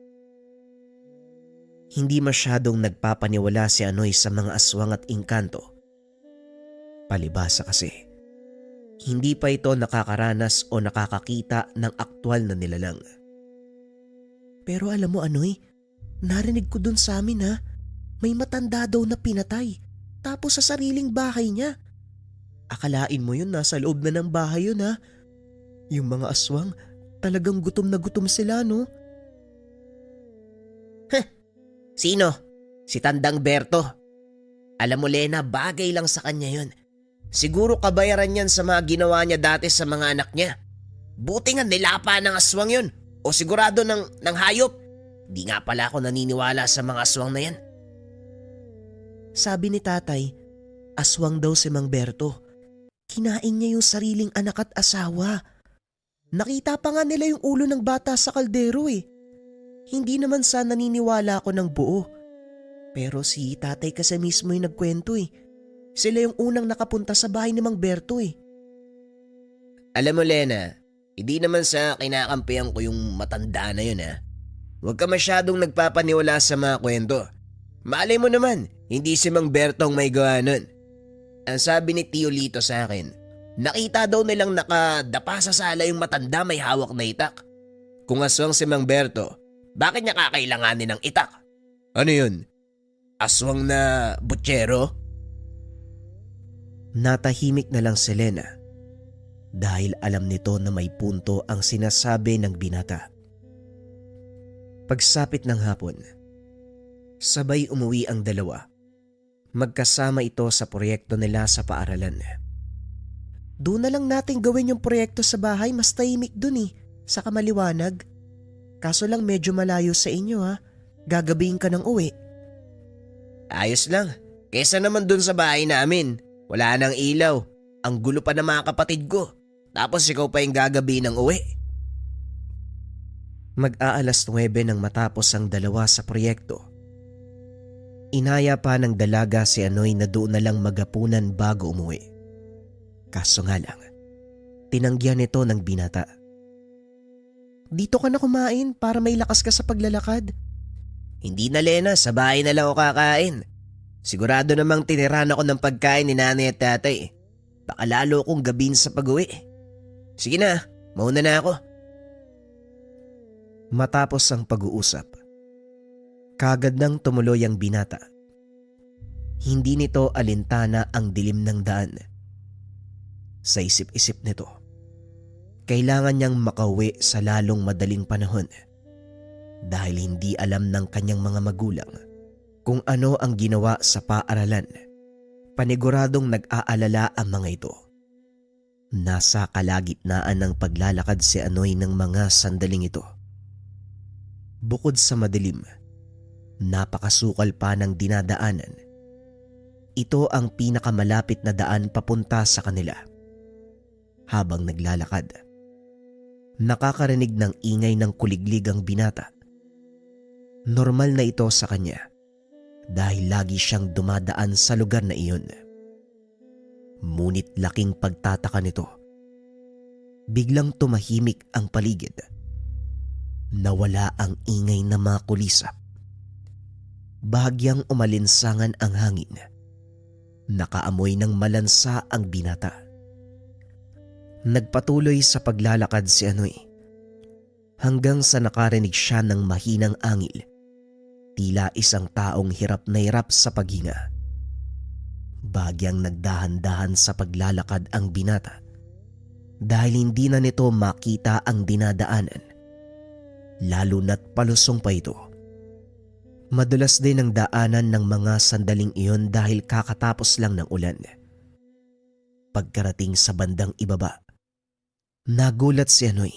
Hindi masyadong nagpapaniwala si Anoy sa mga aswang at engkanto. Palibhasa kasi, hindi pa ito nakakaranas o nakakakita ng aktwal na nilalang. Pero alam mo Anoy, narinig ko dun sa amin ha, may matanda daw na pinatay, tapos sa sariling bahay niya. Akalain mo yun nasa loob na ng bahay yun ha. Yung mga aswang, talagang gutom na gutom sila no? Sino? Si Tandang Berto. Alam mo Lena, bagay lang sa kanya yun. Siguro kabayaran yan sa mga ginawa niya dati sa mga anak niya. Buti nga nilapa ng aswang yun. O sigurado ng hayop. Di nga pala ako naniniwala sa mga aswang na yan. Sabi ni tatay, aswang daw si Mang Berto. Kinain niya yung sariling anak at asawa. Nakita pa nga nila yung ulo ng bata sa kaldero eh. Hindi naman sa naniniwala ako ng buo. Pero si tatay kasi mismo yung nagkwento eh. Sila yung unang nakapunta sa bahay ni Mang Berto eh. Alam mo, Lena, hindi naman sa kinakampihan ko yung matanda na yun ha. Huwag ka masyadong nagpapaniwala sa mga kwento. Malay mo naman, hindi si Mang Berto ang may gawa nun. Ang sabi ni Tio Lito sa akin, nakita daw nilang nakadapa sa sala yung matanda may hawak na itak. Kung aswang si Mang Berto, bakit niya kakailanganin ng itak? Ano yun? Aswang na butchero? Natahimik na lang si Lena dahil alam nito na may punto ang sinasabi ng binata. Pagsapit ng hapon, sabay umuwi ang dalawa. Magkasama ito sa proyekto nila sa paaralan. Doon na lang natin gawin yung proyekto sa bahay, mas tahimik dun eh, saka maliwanag. Kaso lang medyo malayo sa inyo ha, gagabihin ka ng uwi. Ayos lang, kesa naman dun sa bahay namin. Wala nang ilaw, ang gulo pa ng mga kapatid ko. Tapos ikaw pa yung gagabi ng uwi. Mag-aalas 9 nang matapos ang dalawa sa proyekto. Inaya pa ng dalaga si Anoy na doon na lang magapunan bago umuwi. Kaso nga lang, tinanggihan nito ng binata. Dito ka na kumain para may lakas ka sa paglalakad. Hindi na, Lena, sa bahay na lang ako kakain. Sigurado namang tiniran ako ng pagkain ni nanay at tatay. Baka lalo kong gabihin sa pag-uwi. Sige na, mauna na ako. Matapos ang pag-uusap, kagad nang tumuloy ang binata. Hindi nito alintana ang dilim ng daan. Sa isip-isip nito, kailangan niyang makauwi sa lalong madaling panahon dahil hindi alam ng kanyang mga magulang kung ano ang ginawa sa paaralan. Paniguradong nag-aalala ang mga ito. Nasa kalagitnaan ng paglalakad si Anoy ng mga sandaling ito. Bukod sa madilim, napakasukal pa ng dinadaanan. Ito ang pinakamalapit na daan papunta sa kanila. Habang naglalakad, nakakarinig ng ingay ng kuliglig ang binata. Normal na ito sa kanya dahil lagi siyang dumadaan sa lugar na iyon. Ngunit laking pagtataka nito. Biglang tumahimik ang paligid. Nawala ang ingay na mga kulisap. Bahagyang umalinsangan ang hangin. Nakaamoy ng malansa ang binata. Nagpatuloy sa paglalakad si Anoy hanggang sa nakarinig siya ng mahinang angil. Tila isang taong hirap na hirap sa paghinga. Bahagyang nagdahan-dahan sa paglalakad ang binata dahil hindi na nito makita ang dinadaanan. Lalo na't palusong pa ito. Madulas din ang daanan ng mga sandaling iyon dahil kakatapos lang ng ulan. Pagkarating sa bandang ibaba, nagulat si Anoy.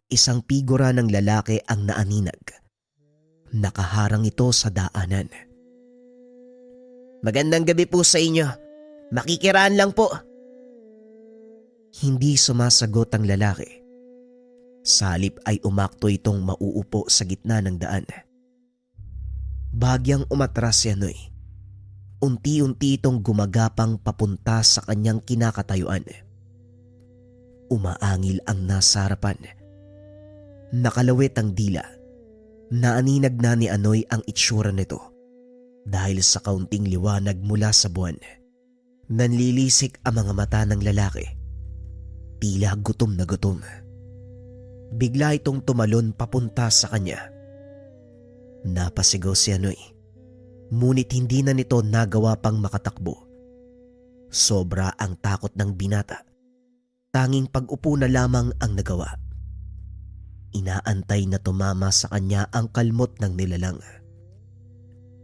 Isang figura ng lalaki ang naaninag. Nakaharang ito sa daanan. Magandang gabi po sa inyo. Makikiraan lang po. Hindi sumasagot ang lalaki. Sa halip ay umakto itong mauupo sa gitna ng daan. Bahagyang umatras si Anoy. Unti-unti itong gumagapang papunta sa kanyang kinakatayuan. Umaangil ang nasa harapan. Nakalawit ang dila. Naaninag na ni Anoy ang itsura nito dahil sa kaunting liwanag mula sa buwan. Nanlilisik ang mga mata ng lalaki. Tila gutom na gutom. Bigla itong tumalon papunta sa kanya. Napasigaw si Anoy. Ngunit hindi na nito nagawa pang makatakbo. Sobra ang takot ng binata. Tanging pag-upo na lamang ang nagawa. Inaantay na tumama sa kanya ang kalmot ng nilalang.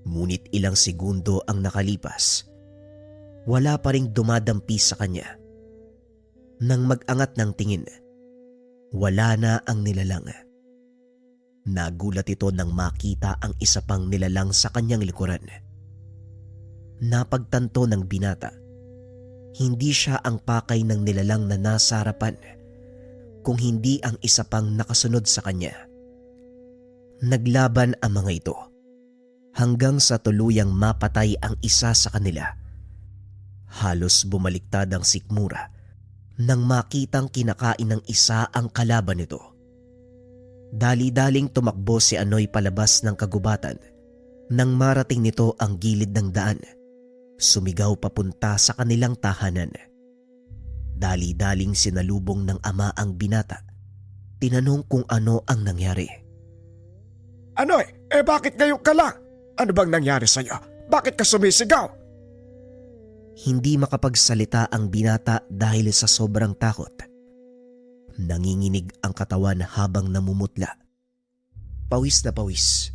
Ngunit ilang segundo ang nakalipas. Wala pa ring dumadampi sa kanya. Nang mag-angat ng tingin, Wala na ang nilalang. Nagulat ito nang makita ang isa pang nilalang sa kanyang likuran. Napagtanto ng binata, hindi siya ang pakay ng nilalang na nasa harapan, kung hindi ang isa pang nakasunod sa kanya. Naglaban ang mga ito hanggang sa tuluyang mapatay ang isa sa kanila. Halos bumaliktad ang sikmura nang makitang kinakain ng isa ang kalaban nito. Dali-daling tumakbo si Anoy palabas ng kagubatan. Nang marating nito ang gilid ng daan, sumigaw papunta sa kanilang tahanan. Dali-daling sinalubong ng ama ang binata. Tinanong kung ano ang nangyari. Anoy, bakit ngayon ka lang? Ano bang nangyari sa'yo? Bakit ka sumisigaw? Hindi makapagsalita ang binata dahil sa sobrang takot. Nanginginig ang katawan habang namumutla. Pawis na pawis.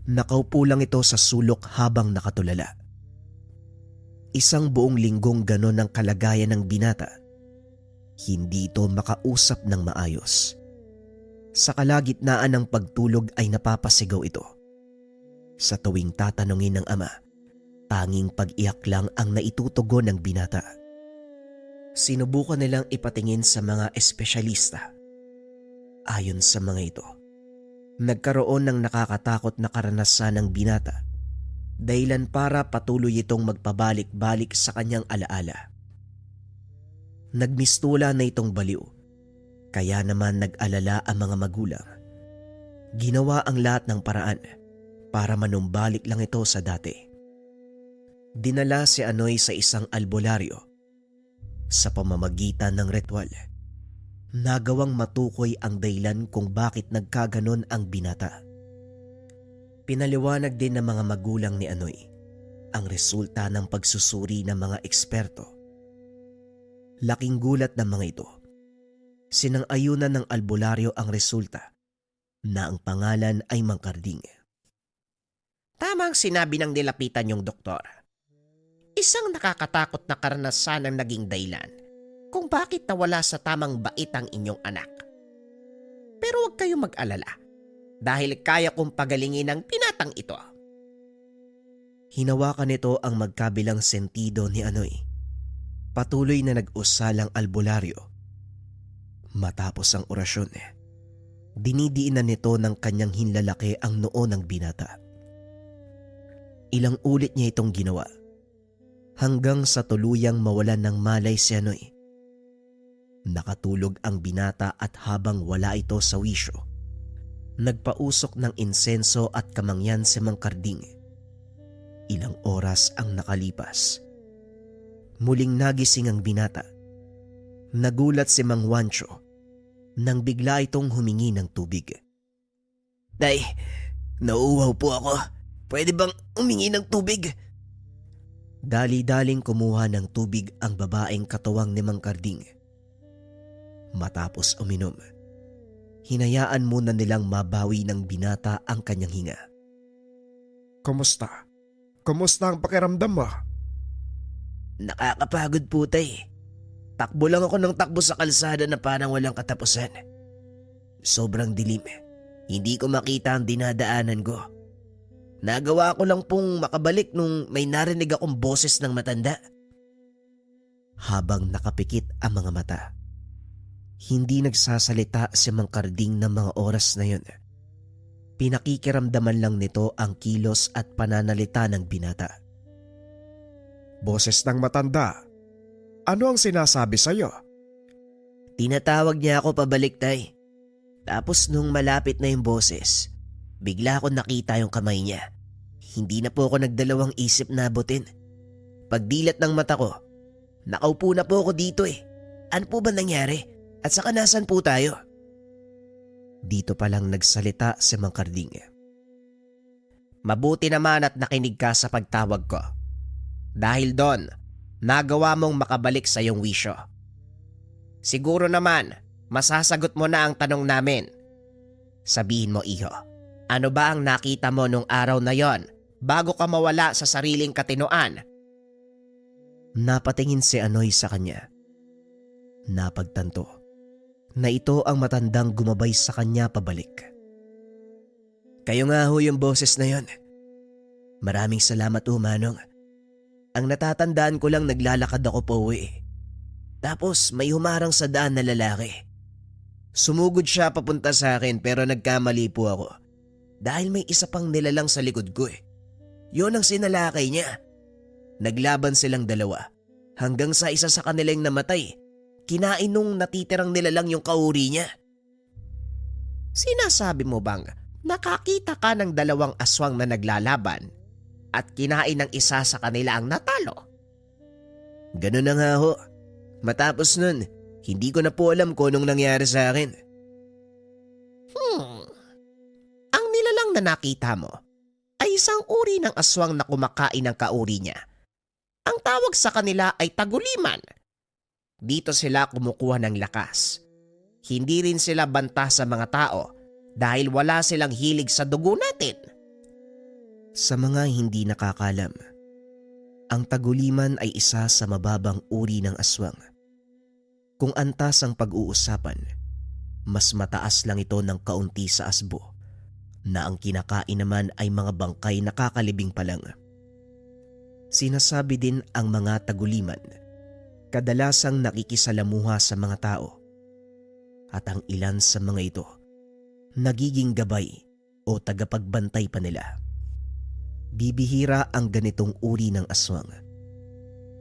Nakaupo lang ito sa sulok habang nakatulala. Isang buong linggong ganon ang kalagayan ng binata. Hindi ito makausap ng maayos. Sa kalagitnaan ng pagtulog ay napapasigaw ito. Sa tuwing tatanungin ng ama, tanging pag-iyak lang ang naitutugon ng binata. Sinubukan nilang ipatingin sa mga espesyalista. Ayon sa mga ito, nagkaroon ng nakakatakot na karanasan ng binata, dahilan para patuloy itong magpabalik-balik sa kanyang alaala. Nagmistula na itong baliw, kaya naman nag-alala ang mga magulang. Ginawa ang lahat ng paraan para manumbalik lang ito sa dati. Dinala si Anoy sa isang albularyo. Sa pamamagitan ng ritual, nagawang matukoy ang dahilan kung bakit nagkaganon ang binata. Pinaliwanag din ng mga magulang ni Anoy ang resulta ng pagsusuri ng mga eksperto. Laking gulat ng mga ito. Sinang-ayunan ng albularyo ang resulta na ang pangalan ay Mangkarding. Tamang sinabi ng nilapitan yung doktor. Isang nakakatakot na karanasan ang naging dahilan kung bakit nawala sa tamang bait ang inyong anak. Pero huwag kayong mag-alala dahil kaya kong pagalingin ang binatang ito. Hinawakan nito ang magkabilang sentido ni Anoy. Patuloy na nag-usal ang albularyo. Matapos ang orasyon, dinidiinan nito ng kanyang hinlalaki ang noo ng binata. Ilang ulit niya itong ginawa hanggang sa tuluyang mawalan ng malay si Anoy. Nakatulog ang binata at habang wala ito sa wisyo, nagpausok ng insenso at kamangyan si Mangkarding. Ilang oras ang nakalipas. Muling nagising ang binata. Nagulat si Mang Juancho nang bigla itong humingi ng tubig. Day, nauuhaw po ako. Pwede bang humingi ng tubig? Dali-daling kumuha ng tubig ang babaeng katuwang ni Mangkarding. Matapos uminom, hinayaan muna nilang mabawi ng binata ang kanyang hinga. Kumusta? Kumusta ang pakiramdam mo? Nakakapagod po, tay. Takbo lang ako ng takbo sa kalsada na parang walang katapusan. Sobrang dilim. Hindi ko makita ang dinadaanan ko. Nagawa ko lang pong makabalik nung may narinig akong boses ng matanda. Habang nakapikit ang mga mata, hindi nagsasalita si Mangkarding ng mga oras na yun. Pinakikiramdaman lang nito ang kilos at pananalita ng binata. Boses ng matanda. Ano ang sinasabi sa'yo? Tinatawag niya ako pabalik, tay. Tapos nung malapit na yung boses, bigla ko nakita yung kamay niya. Hindi na po ako nagdalawang isip na abutin. Pagdilat ng mata ko, nakaupo na po ako dito eh. Ano po ba nangyari? At saka nasan po tayo? Dito palang nagsalita si Mangkarding. Mabuti naman at nakinig ka sa pagtawag ko. Dahil doon, nagawa mong makabalik sa iyong wisyo. Siguro naman, masasagot mo na ang tanong namin. Sabihin mo, iho, ano ba ang nakita mo nung araw na yon bago ka mawala sa sariling katinoan? Napatingin si Anoy sa kanya. Napagtanto. na ito ang matandang gumabay sa kanya pabalik. Kayo nga ho yung boses na yon. Maraming salamat ho, Manong. Ang natatandaan ko lang naglalakad ako pa uwi. Tapos may humarang sa daan na lalaki. Sumugod siya papunta sa akin pero nagkamali po ako. Dahil may isa pang nilalang sa likod ko eh. Yun ang sinalakay niya. Naglaban silang dalawa. Hanggang sa isa sa kanilang namatay. Kinain nung natitirang nilalang yung kauri niya. Sinasabi mo bang nakakita ka ng dalawang aswang na naglalaban at kinain ng isa sa kanila ang natalo? Ganun na nga ho. Matapos nun, hindi ko na po alam kung anong nangyari sa akin. Ang nilalang na nakita mo ay isang uri ng aswang na kumakain ng kauri niya. Ang tawag sa kanila ay taguliman. Dito sila kumukuha ng lakas. Hindi rin sila banta sa mga tao dahil wala silang hilig sa dugo natin. Sa mga hindi nakakalam, ang taguliman ay isa sa mababang uri ng aswang. Kung antas ang pag-uusapan, mas mataas lang ito ng kaunti sa asbo, na ang kinakain naman ay mga bangkay na kakalibing pa lang. Sinasabi din ang mga taguliman, kadalasang nakikisalamuha sa mga tao, at ang ilan sa mga ito, nagiging gabay o tagapagbantay pa nila. Bibihira ang ganitong uri ng aswang.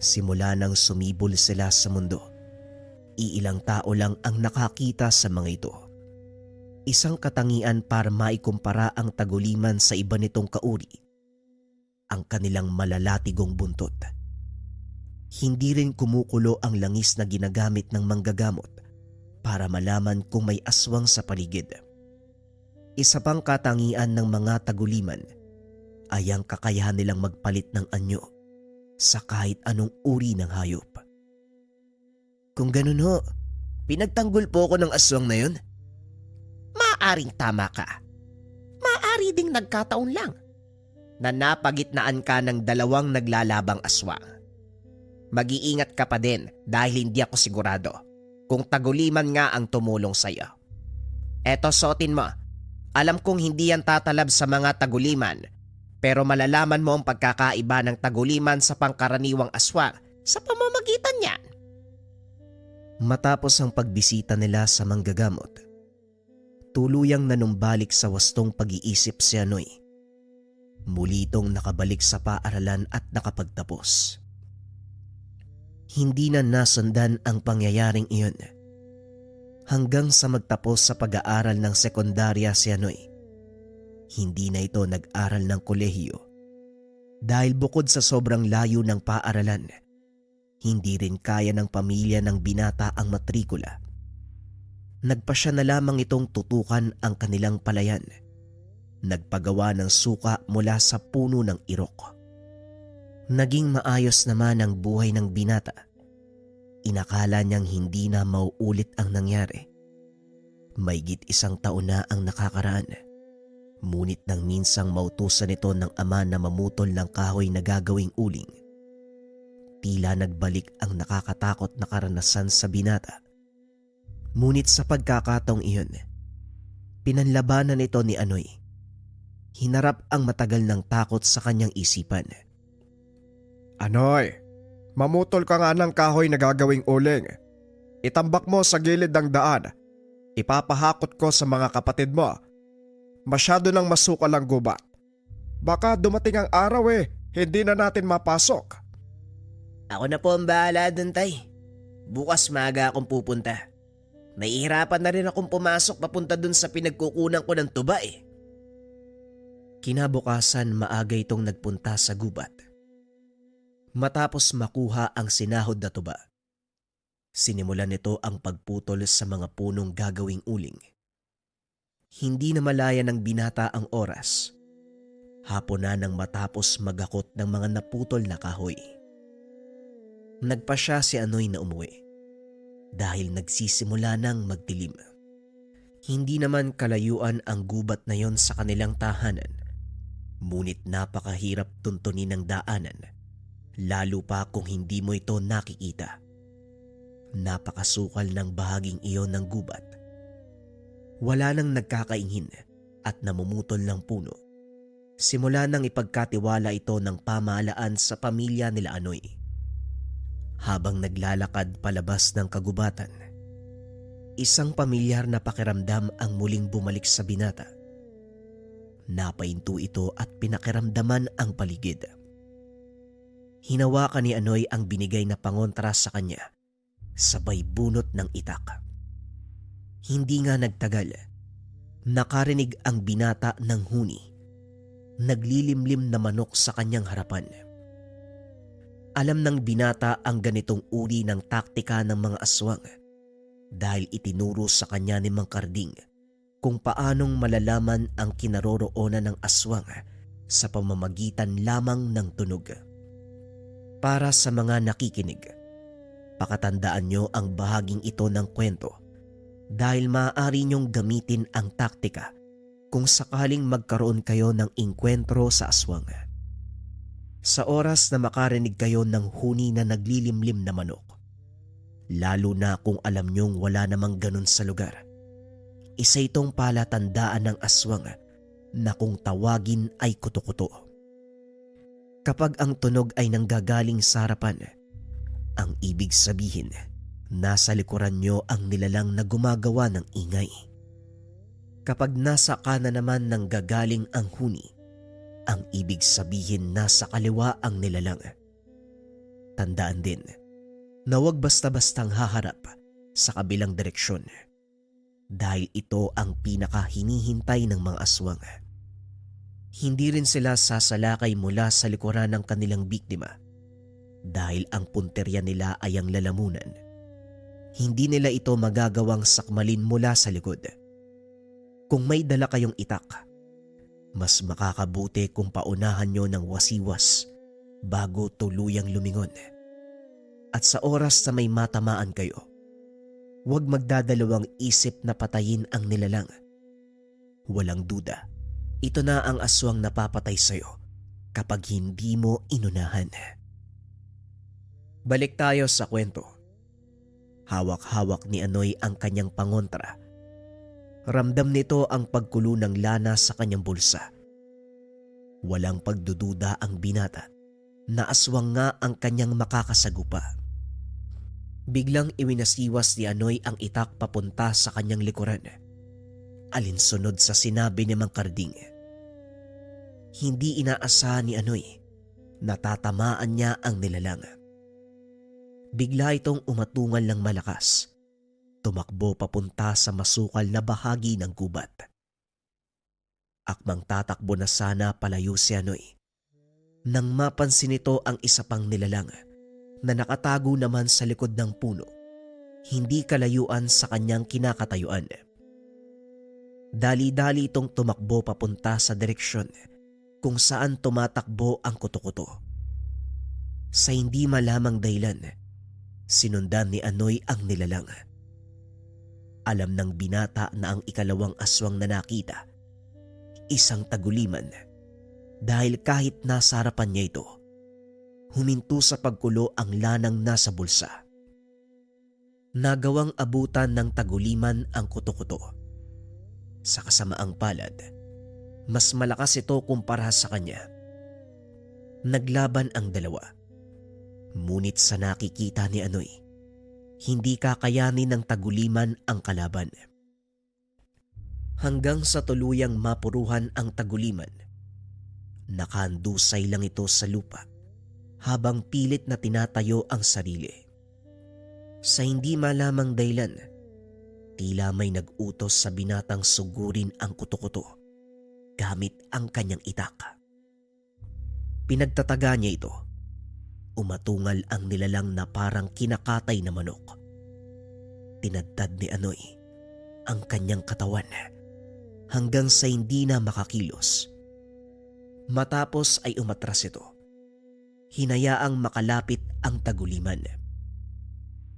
Simula nang sumibol sila sa mundo, iilang tao lang ang nakakita sa mga ito. Isang katangian para maikumpara ang taguliman sa iba nitong kauri, ang kanilang malalatigong buntot. Hindi rin kumukulo ang langis na ginagamit ng manggagamot para malaman kung may aswang sa paligid. Isa pang katangian ng mga taguliman ay ang kakayahan nilang magpalit ng anyo sa kahit anong uri ng hayop. Kung ganun ho, pinagtanggol po ako ng aswang na yun. Maaring tama ka. Maari ding nagkataon lang na napagitnaan ka ng dalawang naglalabang aswang. Mag-iingat ka pa din dahil hindi ako sigurado kung taguliman nga ang tumulong sa'yo. Eto, suotin mo. Alam kong hindi yan tatalab sa mga taguliman, pero malalaman mo ang pagkakaiba ng taguliman sa pangkaraniwang aswang sa pamamagitan niyan. Matapos ang pagbisita nila sa manggagamot, tuluyang nanumbalik sa wastong pag-iisip si Anoy. Muli itong nakabalik sa paaralan at nakapagtapos. Hindi na nasundan ang pangyayaring iyon. Hanggang sa magtapos sa pag-aaral ng sekundarya si Anoy, hindi na ito nag-aral ng kolehiyo dahil bukod sa sobrang layo ng paaralan, hindi rin kaya ng pamilya ng binata ang matrikula. Nagpasya na lamang itong tutukan ang kanilang palayan. Nagpagawa ng suka mula sa puno ng irok. Naging maayos naman ang buhay ng binata. Inakala niyang hindi na mauulit ang nangyari. Maygit 1 taon na ang nakakaraan. Ngunit nang minsang mautusan ito ng ama na mamutol ng kahoy na gagawing uling, tila nagbalik ang nakakatakot na karanasan sa binata. Ngunit sa pagkakataong iyon, pinanlabanan ito ni Anoy. Hinarap ang matagal ng takot sa kanyang isipan. Anoy, mamutol ka nga ng kahoy na gagawing uling. Itambak mo sa gilid ng daan. Ipapahakot ko sa mga kapatid mo. Masyado nang masukal ang gubat. Baka dumating ang araw hindi na natin mapasok. Ako na po ang bahala dun, tay. Bukas maaga akong pupunta. Nahihirapan na rin akong pumasok papunta dun sa pinagkukunan ko ng tuba eh. Kinabukasan maaga itong nagpunta sa gubat. Matapos makuha ang sinahod na tuba, sinimulan nito ang pagputol sa mga punong gagawing uling. Hindi na malaya ng binata ang oras. Hapon na nang matapos magakot ng mga naputol na kahoy. Nagpasya si Anoy na umuwi dahil nagsisimula nang magdilim. Hindi naman kalayuan ang gubat na yon sa kanilang tahanan, ngunit napakahirap tuntunin ng daanan, lalo pa kung hindi mo ito nakikita. Napakasukal ng bahaging iyon ng gubat. Wala nang nagkakaingin at namumutol ng puno. Simula nang ipagkatiwala ito ng pamahalaan sa pamilya nila Anoy. Habang naglalakad palabas ng kagubatan, isang pamilyar na pakiramdam ang muling bumalik sa binata. Napahinto ito at pinakiramdaman ang paligid. Hinawakan ni Anoy ang binigay na pangontra sa kanya, sabay bunot ng itak. Hindi nga nagtagal, nakarinig ang binata ng huni. Naglilimlim na manok sa kanyang harapan. Alam ng binata ang ganitong uri ng taktika ng mga aswang dahil itinuro sa kanya ni Mang Karding kung paanong malalaman ang kinaroroonan ng aswang sa pamamagitan lamang ng tunog. Para sa mga nakikinig, pakatandaan nyo ang bahaging ito ng kwento dahil maaari nyong gamitin ang taktika kung sakaling magkaroon kayo ng inkwentro sa aswang. Sa oras na makarinig kayo ng huni na naglilimlim na manok, lalo na kung alam nyong wala namang ganun sa lugar, isa itong palatandaan ng aswang na kung tawagin ay kuto-kuto. Kapag ang tunog ay nanggagaling sa harapan, ang ibig sabihin, nasa likuran nyo ang nilalang na gumagawa ng ingay. Kapag nasa kanan naman nang gagaling ang huni, ang ibig sabihin nasa kaliwa ang nilalang. Tandaan din na huwag basta-bastang haharap sa kabilang direksyon dahil ito ang pinakahinihintay ng mga aswang. Hindi rin sila sasalakay mula sa likuran ng kanilang biktima dahil ang punterya nila ay ang lalamunan. Hindi nila ito magagawang sakmalin mula sa likod. Kung may dala kayong itak, mas makakabuti kung paunahan nyo ng wasiwas bago tuluyang lumingon. At sa oras na may matamaan kayo, huwag magdadalawang isip na patayin ang nilalang. Walang duda, ito na ang aswang napapatay sa'yo kapag hindi mo inunahan. Balik tayo sa kwento. Hawak-hawak ni Anoy ang kanyang pangontra. Ramdam nito ang pagkulo ng lana sa kanyang bulsa. Walang pagdududa ang binata na aswang nga ang kanyang makakasagupa. Biglang iwinasiwas ni Anoy ang itak papunta sa kanyang likuran. Alinsunod sa sinabi ni Mang Karding. Hindi inaasahan ni Anoy na tatamaan niya ang nilalang. Bigla itong umatungal ng malakas. Tumakbo papunta sa masukal na bahagi ng gubat. Akmang tatakbo na sana palayo si Anoy nang mapansin nito ang isa pang nilalang na nakatago naman sa likod ng puno, hindi kalayuan sa kanyang kinakatayuan. Dali-dali itong tumakbo papunta sa direksyon kung saan tumatakbo ang kuto-kuto. Sa hindi malamang dahilan, sinundan ni Anoy ang nilalang. Alam ng binata na ang ikalawang aswang na nakita, isang taguliman, dahil kahit nasa harapan niya ito, huminto sa pagkulo ang lanang nasa bulsa. Nagawang abutan ng taguliman ang kuto-kuto. Sa kasamaang palad, mas malakas ito kumpara sa kanya. Naglaban ang dalawa. Ngunit sa nakikita ni Anoy, hindi kakayanin ng taguliman ang kalaban. Hanggang sa tuluyang mapuruhan ang taguliman, nakahandusay lang ito sa lupa habang pilit na tinatayo ang sarili. Sa hindi malamang dahilan, tila may nag-utos sa binatang sugurin ang kuto-kuto gamit ang kanyang itak. Pinagtataga niya ito. Umatungal ang nilalang na parang kinakatay na manok. Tinadtad ni Anoy ang kanyang katawan hanggang sa hindi na makakilos. Matapos ay umatras ito. Hinayaang makalapit ang taguliman.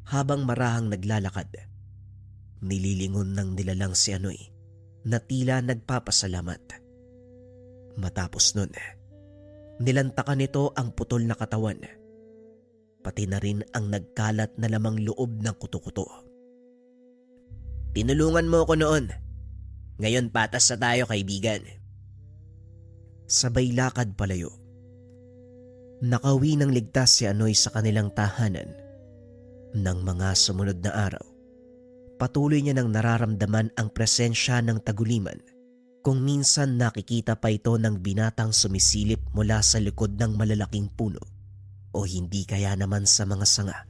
Habang marahang naglalakad, nililingon ng nilalang si Anoy na tila nagpapasalamat. Matapos nun, nilantakan nito ang putol na katawan. pati na rin ang nagkalat na lamang loob ng kuto-kuto. Tinulungan mo ko noon. Ngayon patas na tayo, kaibigan. Sabay lakad palayo. Nakauwi ng ligtas si Anoy sa kanilang tahanan. Nang mga sumunod na araw, patuloy niya nang nararamdaman ang presensya ng taguliman. Kung minsan nakikita pa ito ng binatang sumisilip mula sa likod ng malalaking puno o hindi kaya naman sa mga sanga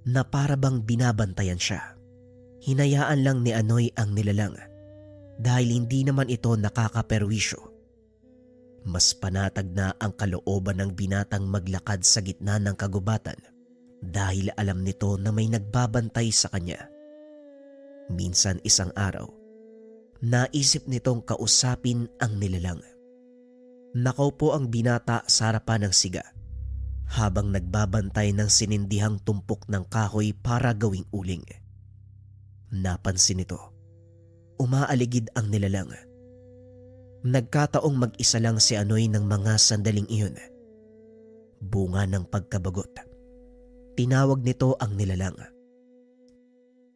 na para bang binabantayan siya. Hinayaan lang ni Anoy ang nilalang dahil hindi naman ito nakakaperwisyo. Mas panatag na ang kalooban ng binatang maglakad sa gitna ng kagubatan dahil alam nito na may nagbabantay sa kanya. Minsan isang araw, naisip nitong kausapin ang nilalang. Nakaupo ang binata sa harapan ng siga habang nagbabantay ng sinindihang tumpok ng kahoy para gawing uling. Napansin nito, umaaligid ang nilalang. Nagkataong mag-isa lang si Anoy ng mga sandaling iyon. Bunga ng pagkabagot. Tinawag nito ang nilalang.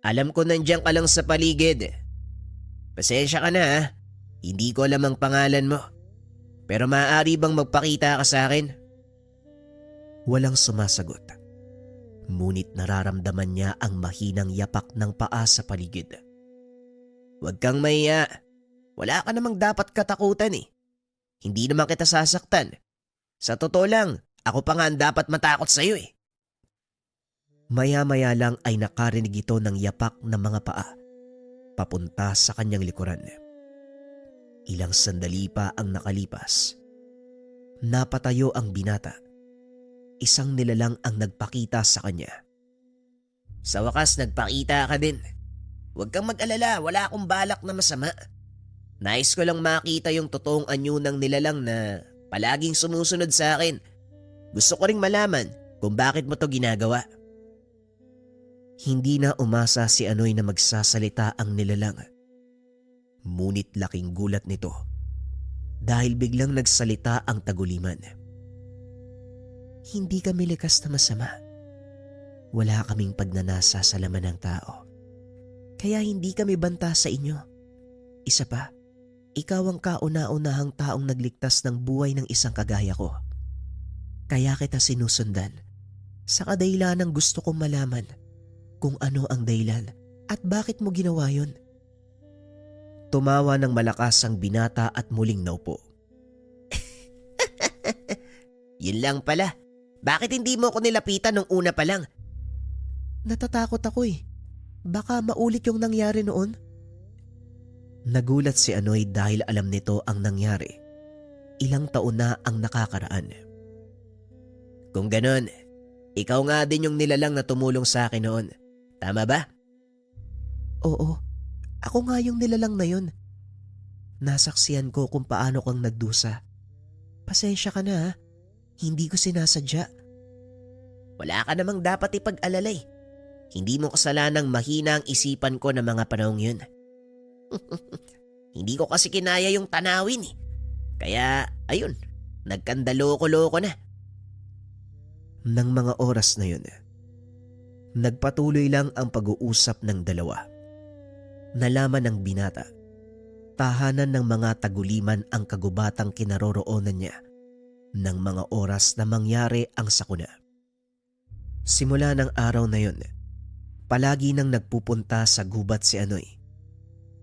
Alam ko nandiyan ka lang sa paligid. Pasensya ka na ha. Hindi ko alam ang pangalan mo. Pero maaari bang magpakita ka sa akin? Walang sumasagot. Ngunit nararamdaman niya ang mahinang yapak ng paa sa paligid. Huwag kang mahiya. Wala ka namang dapat katakutan eh. Hindi naman kita sasaktan. Sa totoo lang, ako pa nga ang dapat matakot sa'yo eh. Maya-maya lang ay nakarinig ito ng yapak ng mga paa papunta sa kanyang likuran. Ilang sandali pa ang nakalipas. Napatayo ang binata. Isang nilalang ang nagpakita sa kanya. Sa wakas nagpakita ka din. Huwag kang mag-alala, wala akong balak na masama. Nais ko lang makita yung totoong anyo ng nilalang na palaging sumusunod sa akin. Gusto ko ring malaman kung bakit mo to ginagawa. Hindi na umasa si Anoy na magsasalita ang nilalang. Ngunit laking gulat nito dahil biglang nagsalita ang taguliman. Hindi kami likas na masama. Wala kaming pagnanasa sa laman ng tao. Kaya hindi kami banta sa inyo. Isa pa, ikaw ang kauna-unahang taong nagligtas ng buhay ng isang kagaya ko. Kaya kita sinusundan sa kadahilanang gusto kong malaman kung ano ang dahilan at bakit mo ginawa yun. Tumawa ng malakas ang binata at muling naupo. Yun lang pala. Bakit hindi mo ko nilapitan nung una pa lang? Natatakot ako eh. Baka maulit yung nangyari noon. Nagulat si Anoy dahil alam nito ang nangyari. Ilang taon na ang nakakaraan. Kung ganon, ikaw nga din yung nilalang na tumulong sa akin noon. Tama ba? Oo, ako nga yung nilalang na yun. Nasaksihan ko kung paano kang nagdusa. Pasensya ka na ha. Hindi ko sinasadya. Wala ka namang dapat ipag-alalay. Hindi mo kasalanang mahina ang isipan ko ng mga panahong yun. Hindi ko kasi kinaya yung tanawin eh. Kaya ayun, nagkandaloko-loko na. Nang mga oras na yun, nagpatuloy lang ang pag-uusap ng dalawa. Nalaman ng binata, tahanan ng mga taguliman ang kagubatang kinaroroonan niya ng mga oras na mangyari ang sakuna. Simula ng araw na yun, palagi nang nagpupunta sa gubat si Anoy.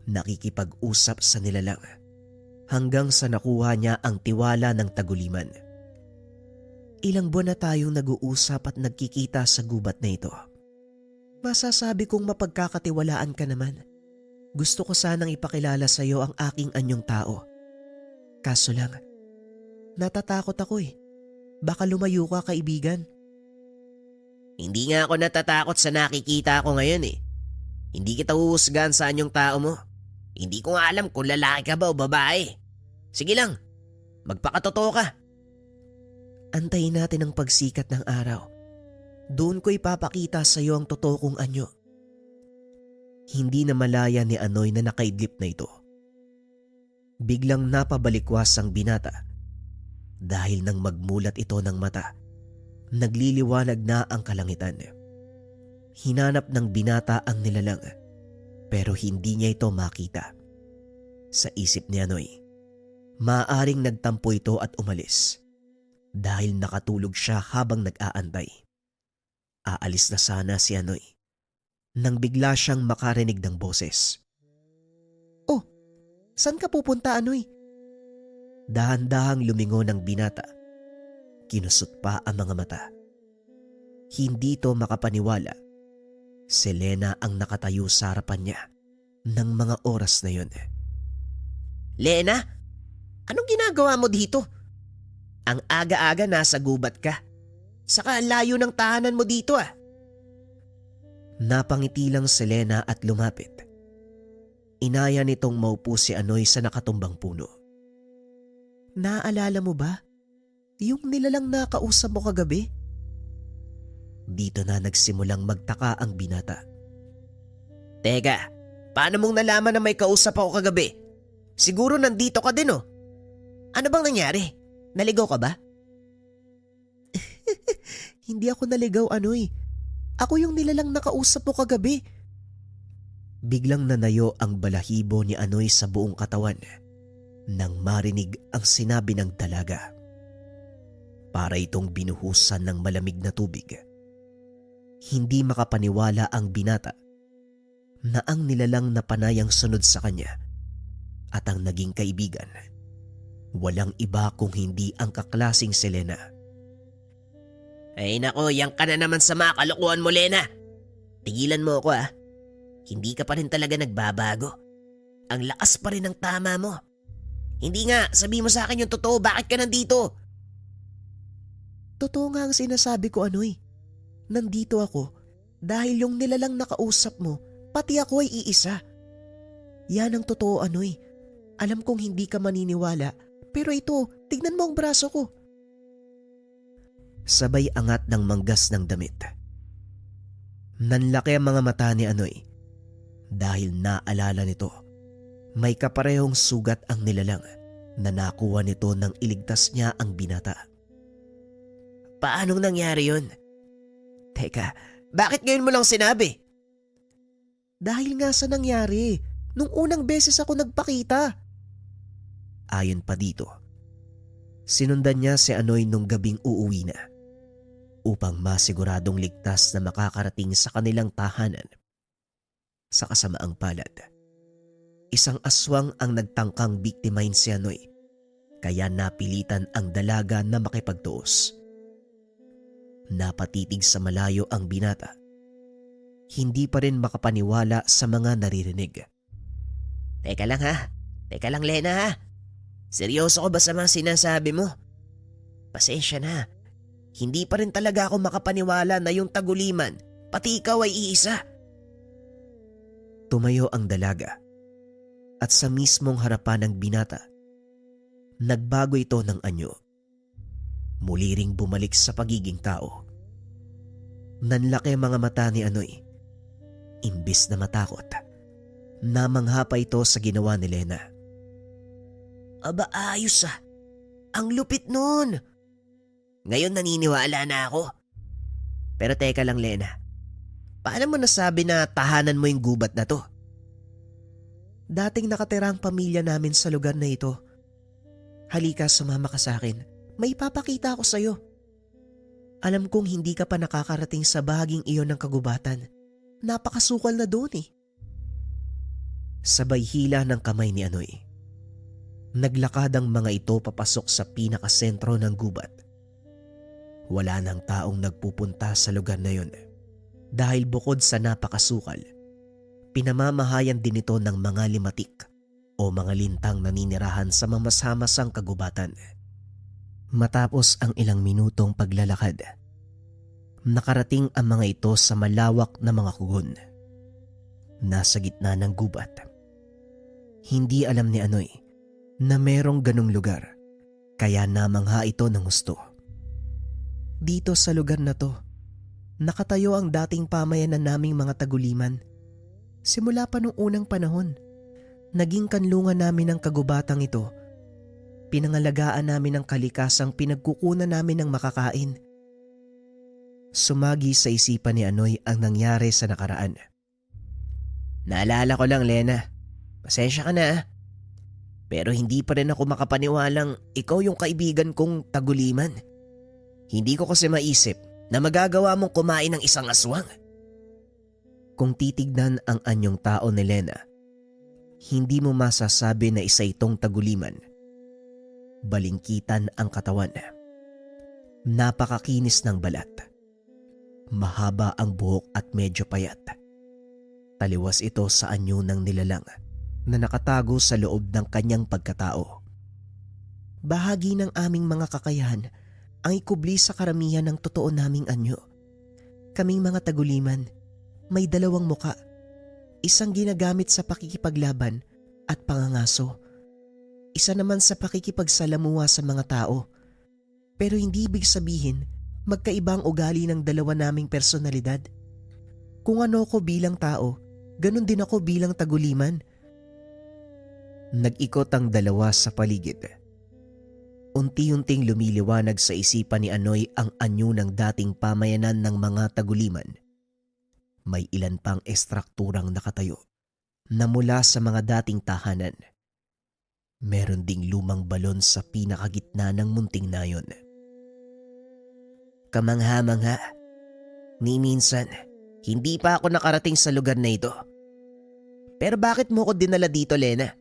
Nakikipag-usap sa nilalang hanggang sa nakuha niya ang tiwala ng taguliman. Ilang buwan na tayong nag-uusap at nagkikita sa gubat na ito. Masasabi kong mapagkakatiwalaan ka naman. Gusto ko sanang ipakilala sa iyo ang aking anyong tao. Kaso lang, natatakot ako eh. Baka lumayo ka, kaibigan. Hindi nga ako natatakot sa nakikita ko ngayon eh. Hindi kita huhusgahan sa anyong tao mo. Hindi ko nga alam kung lalaki ka ba o babae. Sige lang, magpakatotoo ka. Antayin natin ang pagsikat ng araw. Doon ko ipapakita sa iyo ang totoo kong anyo. Hindi na malaya ni Anoy na nakaidlip na ito. Biglang napabalikwas ang binata dahil nang magmulat ito ng mata Nagliliwanag na ang kalangitan. Hinanap ng binata ang nilalang pero hindi niya ito makita. Sa isip ni Anoy, maaaring nagtampo ito at umalis dahil nakatulog siya habang nag-aantay. Aalis na sana si Anoy nang bigla siyang makarinig ng boses. "Oh, saan ka pupunta, Anoy?" Dahan-dahang lumingon ang binata. Kinusot pa ang mga mata. Hindi ito makapaniwala. Si Lena ang nakatayo sa harapan niya ng mga oras na yun. Lena, anong ginagawa mo dito? Ang aga-aga nasa gubat ka. Saka ang layo ng tahanan mo dito ah. Napangiti lang si Lena at lumapit. Inaya nitong maupo si Anoy sa nakatumbang puno. "Naalala mo ba? Yung nilalang nakausap mo kagabi?" Dito na nagsimulang magtaka ang binata. Teka, paano mong nalaman na may kausap ako kagabi? Siguro nandito ka din oh. Ano bang nangyari? Naligaw ka ba? "Hindi ako naligaw, Anoy. Ako yung nilalang nakausap mo kagabi." Biglang nanayo ang balahibo ni Anoy sa buong katawan nang marinig ang sinabi ng dalaga. Para itong binuhusan ng malamig na tubig. Hindi makapaniwala ang binata na ang nilalang na panayang sunod sa kanya at ang naging kaibigan, walang iba kung hindi ang kaklasing si Lena. Ay nako, yan ka na naman sa mga kalokohan mo, Lena. Tigilan mo ako ah. Hindi ka pa rin talaga nagbabago. Ang lakas pa rin ng tama mo. Hindi nga, sabi mo sa akin yung totoo, bakit ka nandito? Totoo nga ang sinasabi ko, Anoy. Nandito ako dahil yung nilalang nakausap mo, pati ako ay iisa. Yan ang totoo, Anoy. Alam kong hindi ka maniniwala, pero ito, tignan mo ang braso ko. Sabay angat ng manggas ng damit. Nanlaki ang mga mata ni Anoy dahil naalala nito may kaparehong sugat ang nilalang na nakuha nito nang iligtas niya ang binata. Paanong nangyari yun? Teka, bakit ngayon mo lang sinabi? Dahil nga sa nangyari, nung unang beses ako nagpakita. Ayon pa dito, sinundan niya si Anoy nung gabing uuwi na upang masiguradong ligtas na makakarating sa kanilang tahanan. Sa kasamaang palad, isang aswang ang nagtangkang biktimahin si Anoy, kaya napilitan ang dalaga na makipagtuos. Napatitig sa malayo ang binata. Hindi pa rin makapaniwala sa mga naririnig. Teka lang ha. Teka lang, Lena ha. Seryoso ko ba sa mga sinasabi mo? Pasensya na. Hindi pa rin talaga ako makapaniwala na yung taguliman, pati ikaw ay iisa. Tumayo ang dalaga at sa mismong harapan ng binata, nagbago ito ng anyo. Muli ring bumalik sa pagiging tao. Nanlaki ang mga mata ni Anoy. Imbis na matakot, namangha pa ito sa ginawa ni Lena. Aba ayos ah. Ang lupit nun. Ngayon naniniwala na ako. Pero teka lang, Lena. Paano mo nasabi na tahanan mo yung gubat na to? Dating nakatira ang pamilya namin sa lugar na ito. Halika, sumama ka sa akin. May papakita ako sa'yo. Alam kong hindi ka pa nakakarating sa bahaging iyon ng kagubatan. Napakasukal na doon eh. Sabay hila ng kamay ni Anoy. Naglakad ang mga ito papasok sa pinakasentro ng gubat. Wala nang taong nagpupunta sa lugar na yun. Dahil bukod sa napakasukal, pinamamahayan din ito ng mga limatik o mga lintang naninirahan sa mamasamasang kagubatan. Matapos ang ilang minutong paglalakad, nakarating ang mga ito sa malawak na mga kugon. Nasa gitna ng gubat. Hindi alam ni Anoy na merong ganong lugar, kaya namangha ito ng gusto. Dito sa lugar na to, nakatayo ang dating pamayanan naming mga taguliman. Simula pa nung unang panahon, naging kanlungan namin ang kagubatang ito. Pinangalagaan namin ang kalikasang pinagkukunan namin ng makakain. Sumagi sa isipan ni Anoy ang nangyari sa nakaraan. Naalala ko lang, Lena. Pasensya ka na ah. Pero hindi pa rin ako makapaniwalang ikaw yung kaibigan kong taguliman. Hindi ko kasi maisip na magagawa mong kumain ng isang aswang. Kung titignan ang anyong tao ni Lena, hindi mo masasabi na isa itong taguliman. Balingkitan ang katawan. Napakakinis ng balat. Mahaba ang buhok at medyo payat. Taliwas ito sa anyo ng nilalang na nakatago sa loob ng kanyang pagkatao. Bahagi ng aming mga kakayahan ang ikubli sa karamihan ng totoo naming anyo. Kaming mga taguliman, may dalawang muka. Isang ginagamit sa pakikipaglaban at pangangaso. Isa naman sa pakikipagsalamuha sa mga tao. Pero hindi ibig sabihin magkaiba ang ugali ng dalawa naming personalidad. Kung ano ko bilang tao, ganun din ako bilang taguliman. Nag-ikot ang dalawa sa paligid. Unti-unting lumiliwanag sa isipan ni Anoy ang anyo ng dating pamayanan ng mga taguliman. May ilan pang estrukturang nakatayo na mula sa mga dating tahanan. Meron ding lumang balon sa pinakagitna ng munting nayon. Kamangha-mangha. Ni minsan, hindi pa ako nakarating sa lugar na ito. Pero bakit mo ko dinala dito, Lena?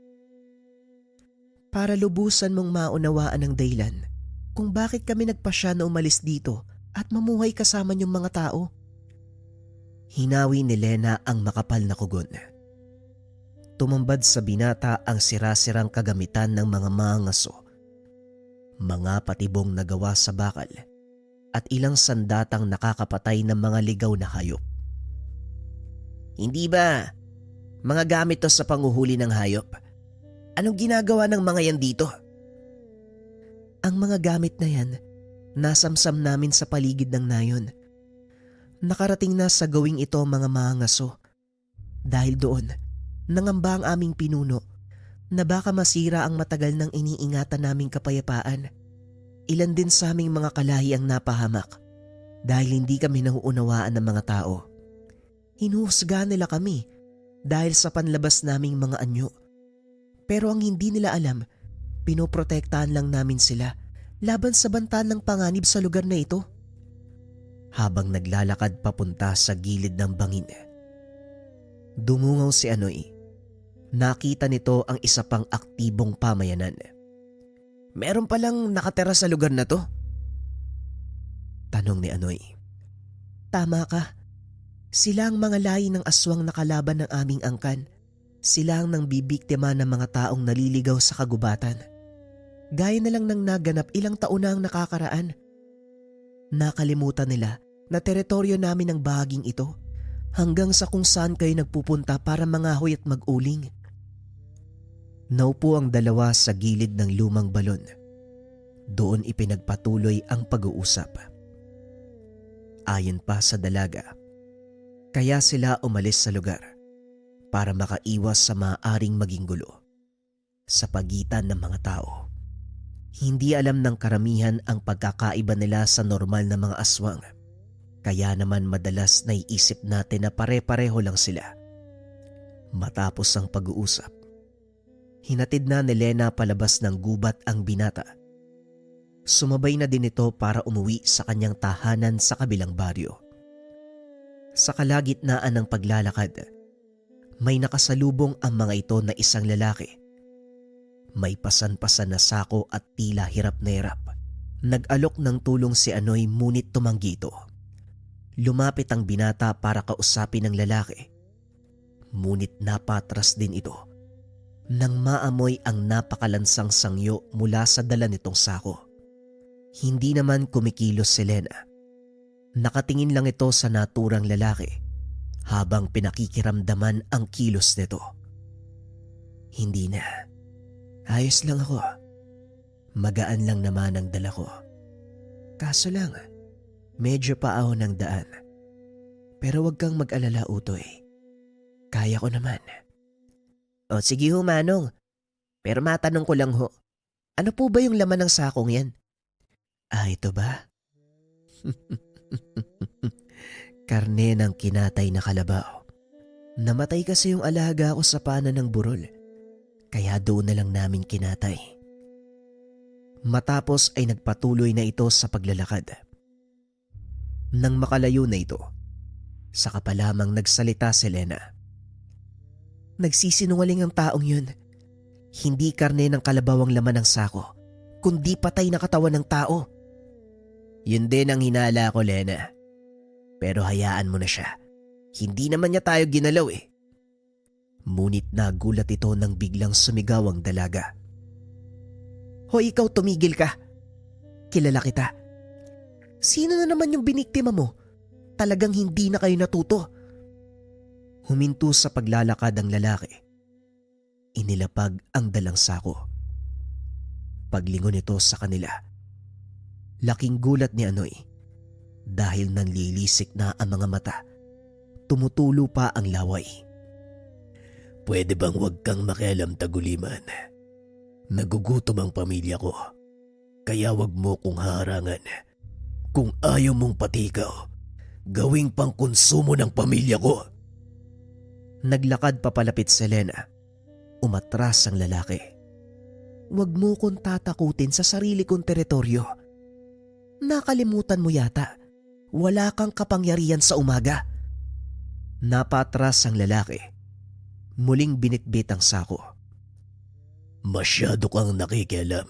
Para lubusan mong maunawaan ang dahilan kung bakit kami nagpasya na umalis dito at mamuhay kasama niyong mga tao. Hinawi ni Lena ang makapal na kugon. Tumambad sa binata ang sirasirang kagamitan ng mga mangaso, mga patibong na gawa sa bakal, at ilang sandatang nakakapatay ng mga ligaw na hayop. Hindi ba mga gamit to sa panguhuli ng hayop? Anong ginagawa ng mga yan dito? Ang mga gamit na yan, nasamsam namin sa paligid ng nayon. Nakarating na sa gawing ito ang mga mangaso. Dahil doon, nangamba ang aming pinuno na baka masira ang matagal nang iniingatan naming kapayapaan. Ilan din sa aming mga kalahi ang napahamak dahil hindi kami nauunawaan ng mga tao. Hinuhusga nila kami dahil sa panlabas naming mga anyo. Pero ang hindi nila alam, pinoprotektahan lang namin sila laban sa banta ng panganib sa lugar na ito. Habang naglalakad papunta sa gilid ng bangin, dumungaw si Anoy. Nakita nito ang isa pang aktibong pamayanan. Meron palang nakatira sa lugar na to? Tanong ni Anoy. Tama ka. Sila ang mga lahi ng aswang na kalaban ng aming angkan. Sila ang nang bibiktima ng mga taong naliligaw sa kagubatan. Gaya na lang ng naganap ilang taon na ang nakakaraan. Nakalimutan nila na teritoryo namin ang bahaging ito hanggang sa kung saan kayo nagpupunta para mangahoy at mag-uling. Naupo ang dalawa sa gilid ng lumang balon. Doon ipinagpatuloy ang pag-uusap. Ayon pa sa dalaga, kaya sila umalis sa lugar para makaiwas sa maaaring maging gulo sa pagitan ng mga tao. Hindi alam ng karamihan ang pagkakaiba nila sa normal na mga aswang. Kaya naman madalas naiisip natin na pare-pareho lang sila. Matapos ang pag-uusap, hinatid na ni Lena palabas ng gubat ang binata. Sumabay na din ito para umuwi sa kanyang tahanan sa kabilang baryo. Sa kalagitnaan ng paglalakad, may nakasalubong ang mga ito na isang lalaki. May pasan-pasan na sako at tila hirap na hirap. Nag-alok ng tulong si Anoy ngunit tumanggi ito. Lumapit ang binata para kausapin ng lalaki. Ngunit napatras din ito nang maamoy ang napakalansang sangyo mula sa dala nitong sako. Hindi naman kumikilos si Lena. Nakatingin lang ito sa naturang lalaki habang pinakikiramdaman ang kilos nito. Hindi na. Ayos lang ako. Magaan lang naman ang dala ko. Kaso lang, medyo paahon ang daan. Pero wag kang mag-alala, Utoy. Kaya ko naman. O sige ho, Manong. Pero matanong ko lang ho, ano po ba yung laman ng sakong yan? Ito ba? Karne ng kinatay na kalabaw. Namatay kasi yung alaga ko sa pana ng burol. Kaya doon na lang namin kinatay. Matapos ay nagpatuloy na ito sa paglalakad. Nang makalayo na ito, saka pa lamang nagsalita si Lena. Nagsisinungaling ang taong yun. Hindi karne ng kalabaw ang laman ng sako, kundi patay na katawan ng tao. Yun din ang hinala ko, Lena. Pero hayaan mo na siya. Hindi naman niya tayo ginalaw eh. Ngunit nagulat ito nang biglang sumigaw ang dalaga. Hoy, ikaw, tumigil ka. Kilala kita. Sino na naman yung biniktima mo? Talagang hindi na kayo natuto. Huminto sa paglalakad ang lalaki. Inilapag ang dalang sako. Paglingon ito sa kanila, laking gulat ni Anoy dahil nanlilisik na ang mga mata. Tumutulo pa ang laway. Pwede bang wag kang makialam, Taguliman? Nagugutom ang pamilya ko. Kaya wag mo kong harangan. Kung ayaw mong patikaw, gawing pangkonsumo ng pamilya ko. Naglakad papalapit si Lena. Umatras ang lalaki. Huwag mo kong tatakutin sa sarili kong teritoryo. Nakalimutan mo yata, wala kang kapangyarihan sa umaga. Napatras ang lalaki. Muling binitbit ang sako. Masyado kang nakikialam.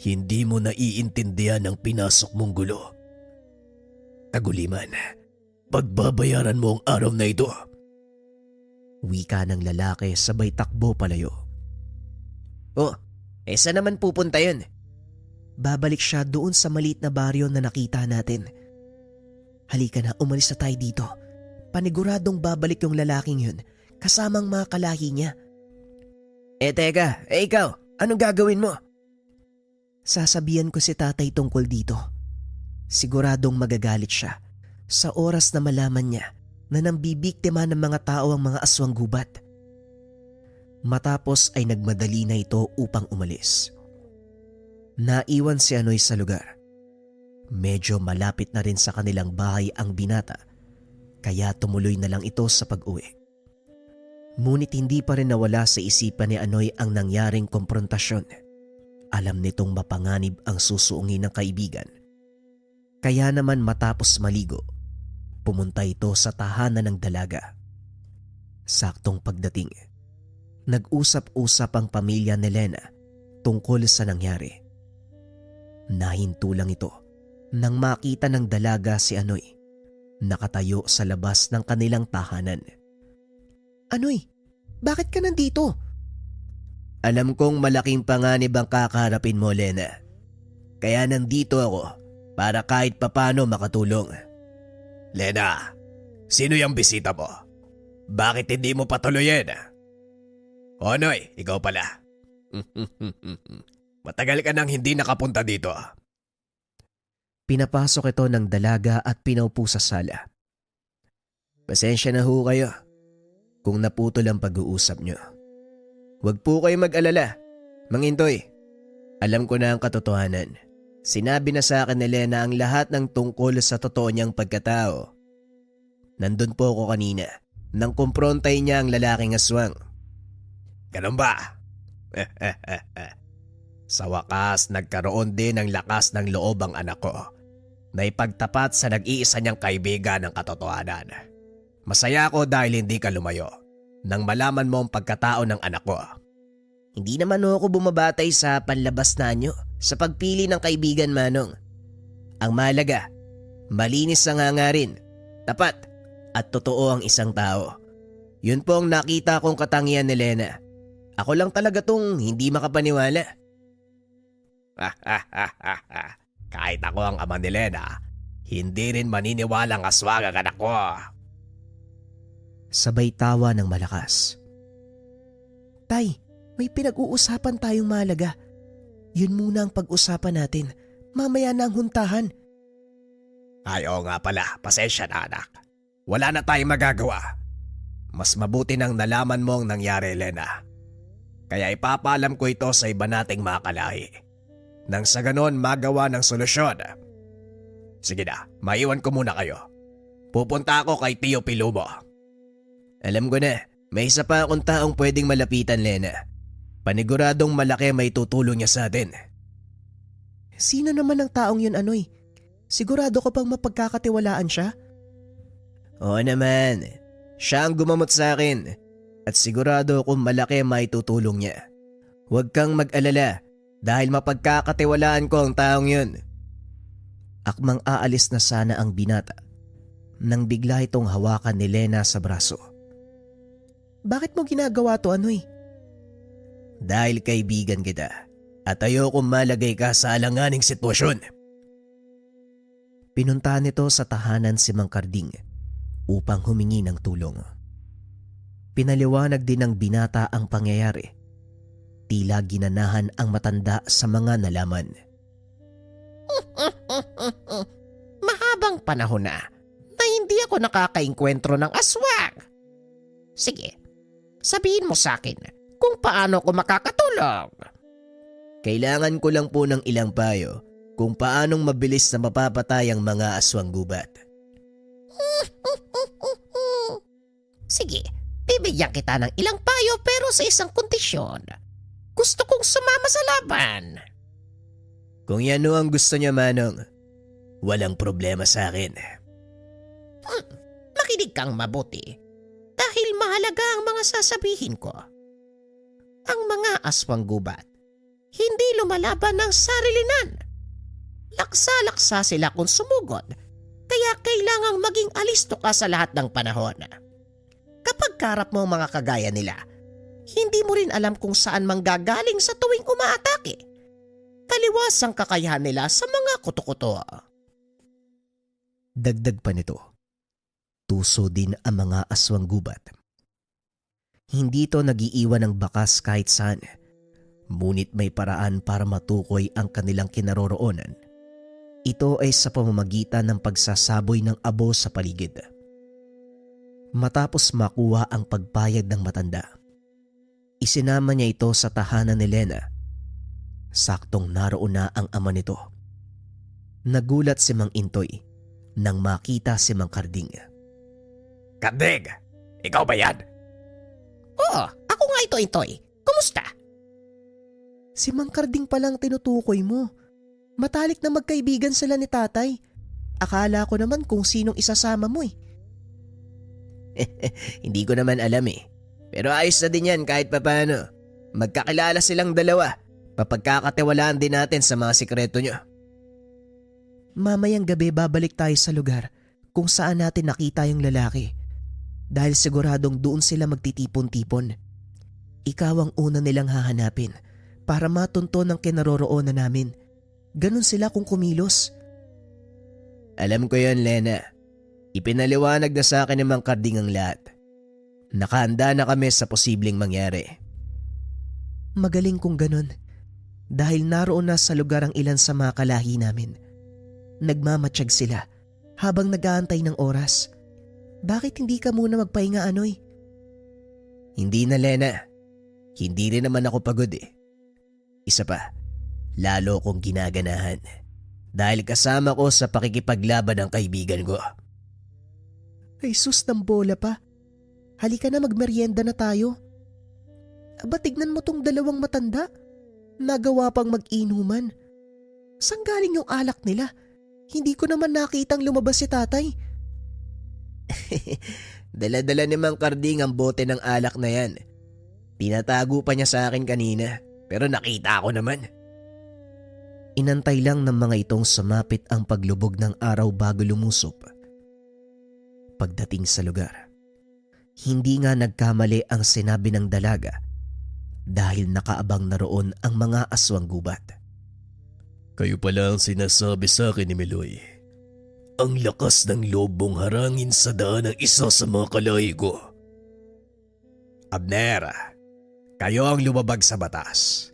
Hindi mo naiintindihan ang pinasok mong gulo. Taguliman, pagbabayaran mo ang araw na ito. Wika ng lalaki sabay takbo palayo. Oh, saan naman pupunta yun? Babalik siya doon sa maliit na baryo na nakita natin. Halika na, umalis na tayo dito. Paniguradong babalik yung lalaking yun, kasamang mga kalahi niya. Teka, ikaw, anong gagawin mo? Sasabihan ko si tatay tungkol dito. Siguradong magagalit siya sa oras na malaman niya na nambibiktima ng mga tao ang mga aswang gubat. Matapos ay nagmadali na ito upang umalis. Naiwan si Anoy sa lugar. Medyo malapit na rin sa kanilang bahay ang binata, kaya tumuloy na lang ito sa pag-uwi. Ngunit hindi pa rin nawala sa isipan ni Anoy ang nangyaring komprontasyon. Alam nitong mapanganib ang susuungin ng kaibigan. Kaya naman matapos maligo, pumunta ito sa tahanan ng dalaga. Saktong pagdating, nag-usap-usap ang pamilya ni Lena tungkol sa nangyari. Nahinto lang ito nang makita ng dalaga si Anoy nakatayo sa labas ng kanilang tahanan. Anoy, bakit ka nandito? Alam kong malaking panganib ang kakaharapin mo, Lena. Kaya nandito ako para kahit papano makatulong. Lena, sino yung bisita mo? Bakit hindi mo patuloyin? Onoy, ikaw pala. Matagal ka nang hindi nakapunta dito. Pinapasok ito ng dalaga at pinaupo sa sala. Pasensya na ho kayo kung naputol ang pag-uusap nyo. Huwag po kayo mag-alala, Mang Intoy. Alam ko na ang katotohanan. Sinabi na sa akin ni Lena ang lahat ng tungkol sa totoo niyang pagkatao. Nandun po ako kanina nang kumprontay niya ang lalaking aswang. Ganun ba? Sa wakas, nagkaroon din ng lakas ng loob ang anak ko na ipagtapat sa nag-iisa niyang kaibigan ng katotohanan. Masaya ako dahil hindi ka lumayo nang malaman mo ang pagkatao ng anak ko. Hindi naman ako bumabatay sa panlabas na nyo sa pagpili ng kaibigan, Manong. Ang mahalaga, malinis ang hangarin, tapat at totoo ang isang tao. Yun po ang nakita kong katangian ni Lena. Ako lang talaga tong hindi makapaniwala. Kahit ako ang ama ni Lena, hindi rin maniniwalang aswang ang anak ko. Sabay tawa ng malakas. Tay, may pinag-uusapan tayong mahalaga. Yun muna ang pag-usapan natin. Mamaya na ang huntahan. Ay, oo nga pala, pasensya na anak. Wala na tayong magagawa. Mas mabuti nang nalaman mo ang nangyari, Lena. Kaya ipapaalam ko ito sa iba nating mga kalahi. Nang sa ganon magawa ng solusyon. Sige na, maiwan ko muna kayo. Pupunta ako kay Tio Pilumo. Alam ko na, may isa pa akong taong pwedeng malapitan, Lena. Paniguradong malaki may tutulong niya sa atin. Sino naman ang taong yun, Anoy? Sigurado ko bang mapagkakatiwalaan siya? Oo naman, siya ang gumamot sa akin at sigurado akong malaki may tutulong niya. Huwag kang mag-alala dahil mapagkakatiwalaan ko ang taong yun. Akmang aalis na sana ang binata nang bigla itong hawakan ni Lena sa braso. Bakit mo ginagawa to, Anoy? Dahil kaibigan kita at ayokong malagay ka sa alanganing sitwasyon. Pinuntahan nito sa tahanan si Mang Karding upang humingi ng tulong. Pinaliwanag din ng binata ang pangyayari. Tila ginanahan ang matanda sa mga nalaman. Mahabang panahon na hindi ako nakakaengkwentro ng aswang. Sige, sabihin mo sa akin kung paano ko makakatulong. Kailangan ko lang po ng ilang payo kung paanong mabilis na mapapatay ang mga aswang gubat. Sige, bibigyan kita ng ilang payo pero sa isang kondisyon. Gusto kong sumama sa laban. Kung yan o ang gusto niya, Manong, walang problema sa akin. Makinig kang mabuti dahil mahalaga ang mga sasabihin ko. Ang mga aswang gubat, hindi lumalaban ng sarilinan. Laksa-laksa sila kung sumugod, kaya kailangang maging alisto ka sa lahat ng panahon. Kapag karap mo ang mga kagaya nila, hindi mo rin alam kung saan manggagaling sa tuwing umaatake. Taliwas ang kakayahan nila sa mga kuto-kuto. Dagdag pa nito, tuso din ang mga aswang gubat. Hindi ito nagiiwan ng bakas kahit saan, ngunit may paraan para matukoy ang kanilang kinaroroonan. Ito ay sa pamamagitan ng pagsasaboy ng abo sa paligid. Matapos makuha ang pagpayag ng matanda, isinama niya ito sa tahanan ni Lena. Saktong naroon na ang ama nito. Nagulat si Mang Intoy nang makita si Mang Karding. Karding, ikaw ba yan? Oo, ako nga ito, Intoy. Kumusta? Si Mang Karding palang tinutukoy mo. Matalik na magkaibigan sila ni tatay. Akala ko naman kung sinong isasama mo eh. Hindi ko naman alam eh. Pero ayos na din yan kahit papano. Magkakilala silang dalawa. Papagkakatiwalaan din natin sa mga sikreto nyo. Mamayang gabi babalik tayo sa lugar kung saan natin nakita yung lalaki. Dahil siguradong doon sila magtitipon-tipon. Ikaw ang una nilang hahanapin para matunto ng kinaroroonan namin. Ganon sila kung kumilos. Alam ko yon, Lena. Ipinaliwanag na sa akin ng Mang Karding ang lahat. Nakahanda na kami sa posibleng mangyari. Magaling kung ganon. Dahil naroon na sa lugar ang ilan sa mga kalahi namin. Nagmamatsyag sila habang nag-aantay ng oras. Bakit hindi ka muna magpahinga, Anoy? Hindi na, Lena. Hindi rin naman ako pagod eh. Isa pa, lalo kong ginaganahan. Dahil kasama ko sa pakikipaglaban ng kaibigan ko. Ay sus ng bola pa. Halika na, magmeryenda na tayo. Aba, tignan mo tong dalawang matanda. Nagawa pang mag-inuman. Saan galing yung alak nila? Hindi ko naman nakitang lumabas si tatay. Dala-dala ni Mang Karding ang bote ng alak na yan. Tinatago pa niya sa akin kanina, pero nakita ko naman. Inantay lang ng mga itong sumapit ang paglubog ng araw bago lumusop. Pagdating sa lugar, hindi nga nagkamali ang sinabi ng dalaga dahil nakaabang na roon ang mga aswang gubat. Kayo pala ang sinasabi sa akin ni Meloy. Ang lakas ng lobong harangin sa daan ng isa sa mga kalahi ko. Abner, kayo ang lumabag sa batas.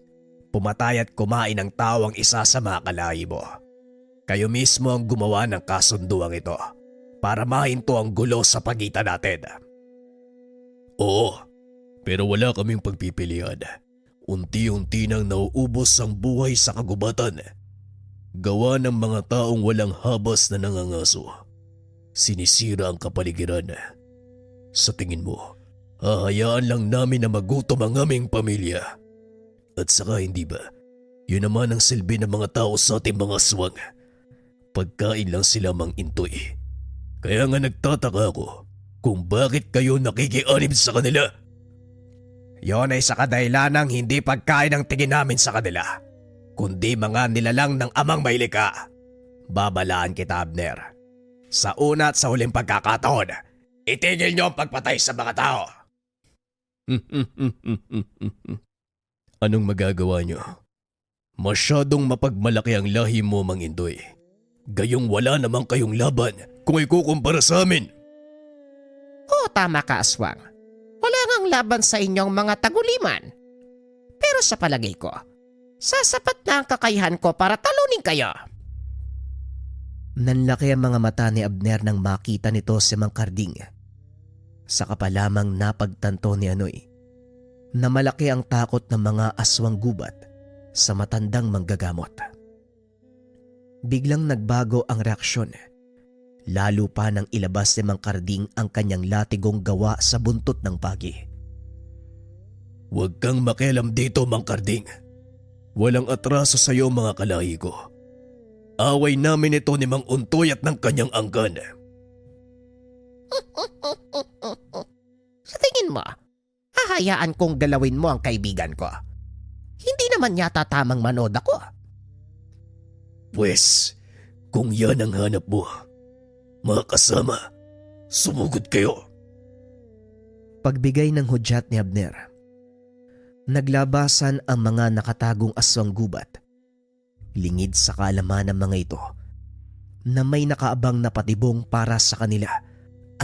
Pumatay at kumain ng tawang isa sa mga kalahi mo. Kayo mismo ang gumawa ng kasunduang ito para mahinto ang gulo sa pagitan natin. Oo, pero wala kaming pagpipilian. Unti-unti nang nauubos ang buhay sa kagubatan. Gawa ng mga taong walang habas na nangangaso. Sinisira ang kapaligiran. Sa tingin mo, hahayaan lang namin na magutom ang aming pamilya. At saka hindi ba, yun naman ang silbi ng mga tao sa ating mga aswang. Pagkain lang sila mang intoy. Kaya nga nagtataka ako kung bakit kayo nakikianib sa kanila. Yon ay sa kadahilanang hindi pagkain ang tingin namin sa kanila, kundi mga nilalang ng amang mailika. Babalaan kita, Abner. Sa una at sa huling pagkakataon, itigil niyo ang pagpatay sa mga tao. Anong magagawa nyo? Masyadong mapagmalaki ang lahi mo, Mang Indoy. Gayong wala namang kayong laban kung ikukumpara sa amin. Oo, tama ka, aswang. Wala ngang laban sa inyong mga taguliman. Pero sa palagay ko, sasapat na ang kakayahan ko para talunin kayo. Nanlaki ang mga mata ni Abner nang makita nito si Mang Karding. Saka pa lamang napagtanto ni Anoy na malaki ang takot ng mga aswang gubat sa matandang manggagamot. Biglang nagbago ang reaksyon. Lalo pa nang ilabas ni Mang Karding ang kanyang latigong gawa sa buntot ng pagi. Huwag kang makialam dito, Mang Karding. Walang atraso sa iyo, mga kalahi ko. Away namin ito ni Mang Untoy at ng kanyang angkan. Sa tingin mo, hahayaan kong galawin mo ang kaibigan ko. Hindi naman yata tamang manood ako. Pwes, kung yan ang hanap mo, mga kasama, sumugod kayo. Pagbigay ng hudyat ni Abner, naglabasan ang mga nakatagong aswang gubat. Lingid sa kaalaman ng mga ito na may nakaabang na patibong para sa kanila,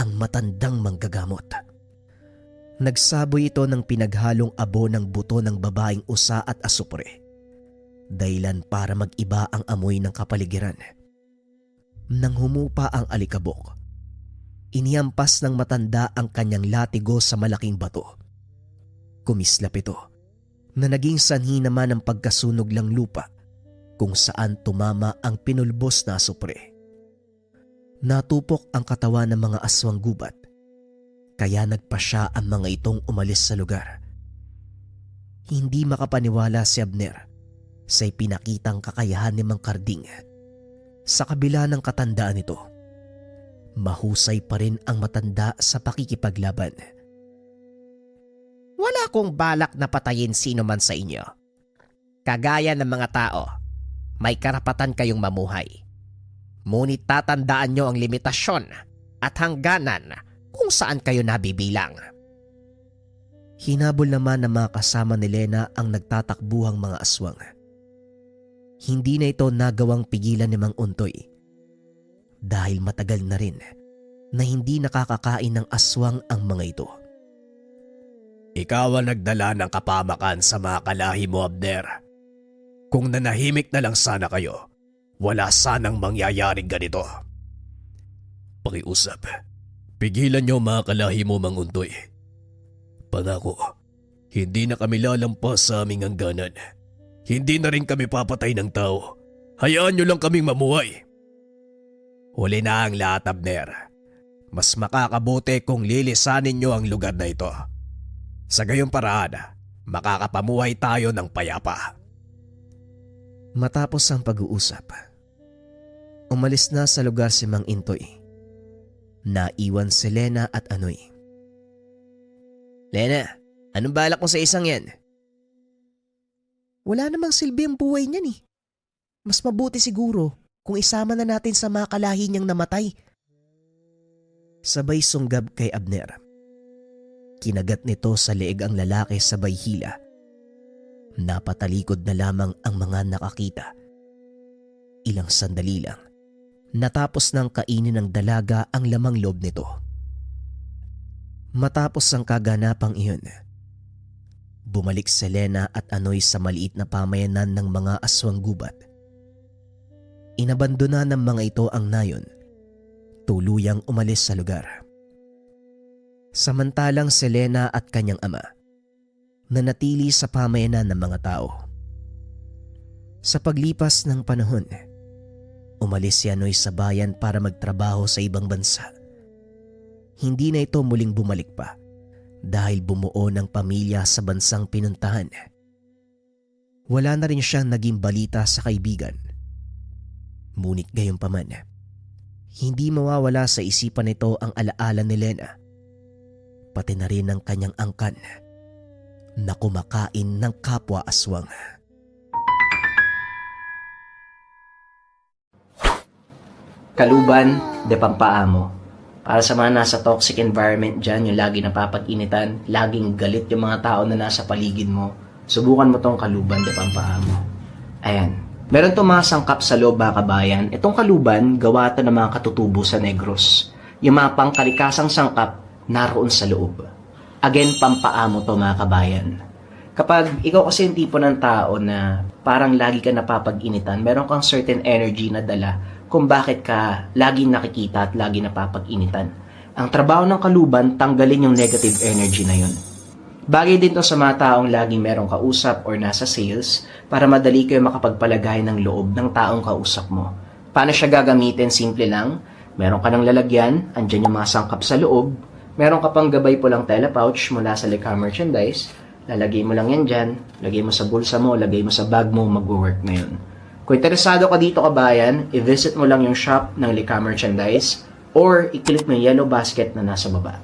ang matandang manggagamot. Nagsaboy ito ng pinaghalong abo ng buto ng babaeng usa at asupre, dahilan para mag-iba ang amoy ng kapaligiran. Nang humupa ang alikabok, inihampas ng matanda ang kanyang latigo sa malaking bato. Kumislap ito na naging sanhi naman ng pagkasunog lang lupa kung saan tumama ang pinulbos na asupre. Natupok ang katawan ng mga aswang gubat, kaya nagpasya ang mga itong umalis sa lugar. Hindi makapaniwala si Abner sa ipinakitang kakayahan ni Mang Karding. Sa kabila ng katandaan nito, mahusay pa rin ang matanda sa pakikipaglaban. Wala akong balak na patayin sino man sa inyo. Kagaya ng mga tao, may karapatan kayong mamuhay. Ngunit tatandaan nyo ang limitasyon at hangganan kung saan kayo nabibilang. Hinabol naman ng mga kasama ni Lena ang nagtatakbuhang mga aswang. Hindi na ito nagawang pigilan ni Mang Untoy dahil matagal na rin na hindi nakakakain ng aswang ang mga ito. Ikaw ang nagdala ng kapamakan sa mga kalahi mo, Abner. Kung nanahimik na lang sana kayo, wala sanang mangyayaring ganito. Pakiusap, pigilan niyo mga kalahi mo, Mang Untoy. Pangako, hindi na kami lalampas sa aming hangganan. Hindi na rin kami papatay ng tao. Hayaan niyo lang kaming mamuhay. Huli na ang lahat, Abner. Mas makakabuti kung lilisanin niyo ang lugar na ito. Sa gayong paraan, makakapamuhay tayo ng payapa. Matapos ang pag-uusap, umalis na sa lugar si Mang Intoy. Naiwan si Lena at Anoy. Lena, anong balak mo sa isang yan? Wala namang silbi ang buhay niyan eh. Mas mabuti siguro kung isama na natin sa mga kalahi niyang namatay. Sabay sunggab kay Abner. Kinagat nito sa leeg ang lalaki sabay hila. Napatalikod na lamang ang mga nakakita. Ilang sandali lang, natapos ng kainin ng dalaga ang lamang loob nito. Matapos ang kaganapang iyon, bumalik si Lena at Anoy sa maliit na pamayanan ng mga aswang gubat. Inabandona ng mga ito ang nayon, tuluyang umalis sa lugar. Samantalang si Lena at kanyang ama nanatili sa pamayanan ng mga tao. Sa paglipas ng panahon, Umalis si Anoy sa bayan para magtrabaho sa ibang bansa. Hindi na ito muling bumalik pa dahil bumuo ng pamilya sa bansang pinuntahan. Wala na rin siyang naging balita sa kaibigan. Ngunit gayunpaman, hindi mawawala sa isipan nito ang alaala ni Lena, pati na rin ang kanyang angkan na kumakain ng kapwa aswang. Kaluban de Pampaamo. Para sa mga nasa toxic environment dyan, yung lagi napapag-initan, laging galit yung mga tao na nasa paligid mo, subukan mo tong Kaluban de Pampaamo. Ayan. Meron itong mga sangkap sa loob, mga kabayan. Itong kaluban, gawa ito ng mga katutubo sa Negros. Yung mga pangkalikasang sangkap, naroon sa loob. Again, pampaamo to, mga kabayan. Kapag ikaw kasi yung tipo ng tao na parang lagi ka napapag-initan, meron kang certain energy na dala kung bakit ka laging nakikita at lagi napapag-initan. Ang trabaho ng kaluban, tanggalin yung negative energy na yun. Bagay din to sa mga taong laging merong kausap or nasa sales para madali kayo makapagpalagay ng loob ng taong kausap mo. Paano siya gagamitin? Simple lang. Meron ka ng lalagyan, andyan yung mga sangkap sa loob. Meron ka pang gabay pulang telepouch mula sa Lika Merchandise. Lalagay mo lang yan dyan, lagay mo sa bulsa mo, lagay mo sa bag mo, mag-work na yun. Kung interesado ka dito, kabayan, i-visit mo lang yung shop ng Lika Merchandise or i-click mo yung yellow basket na nasa baba.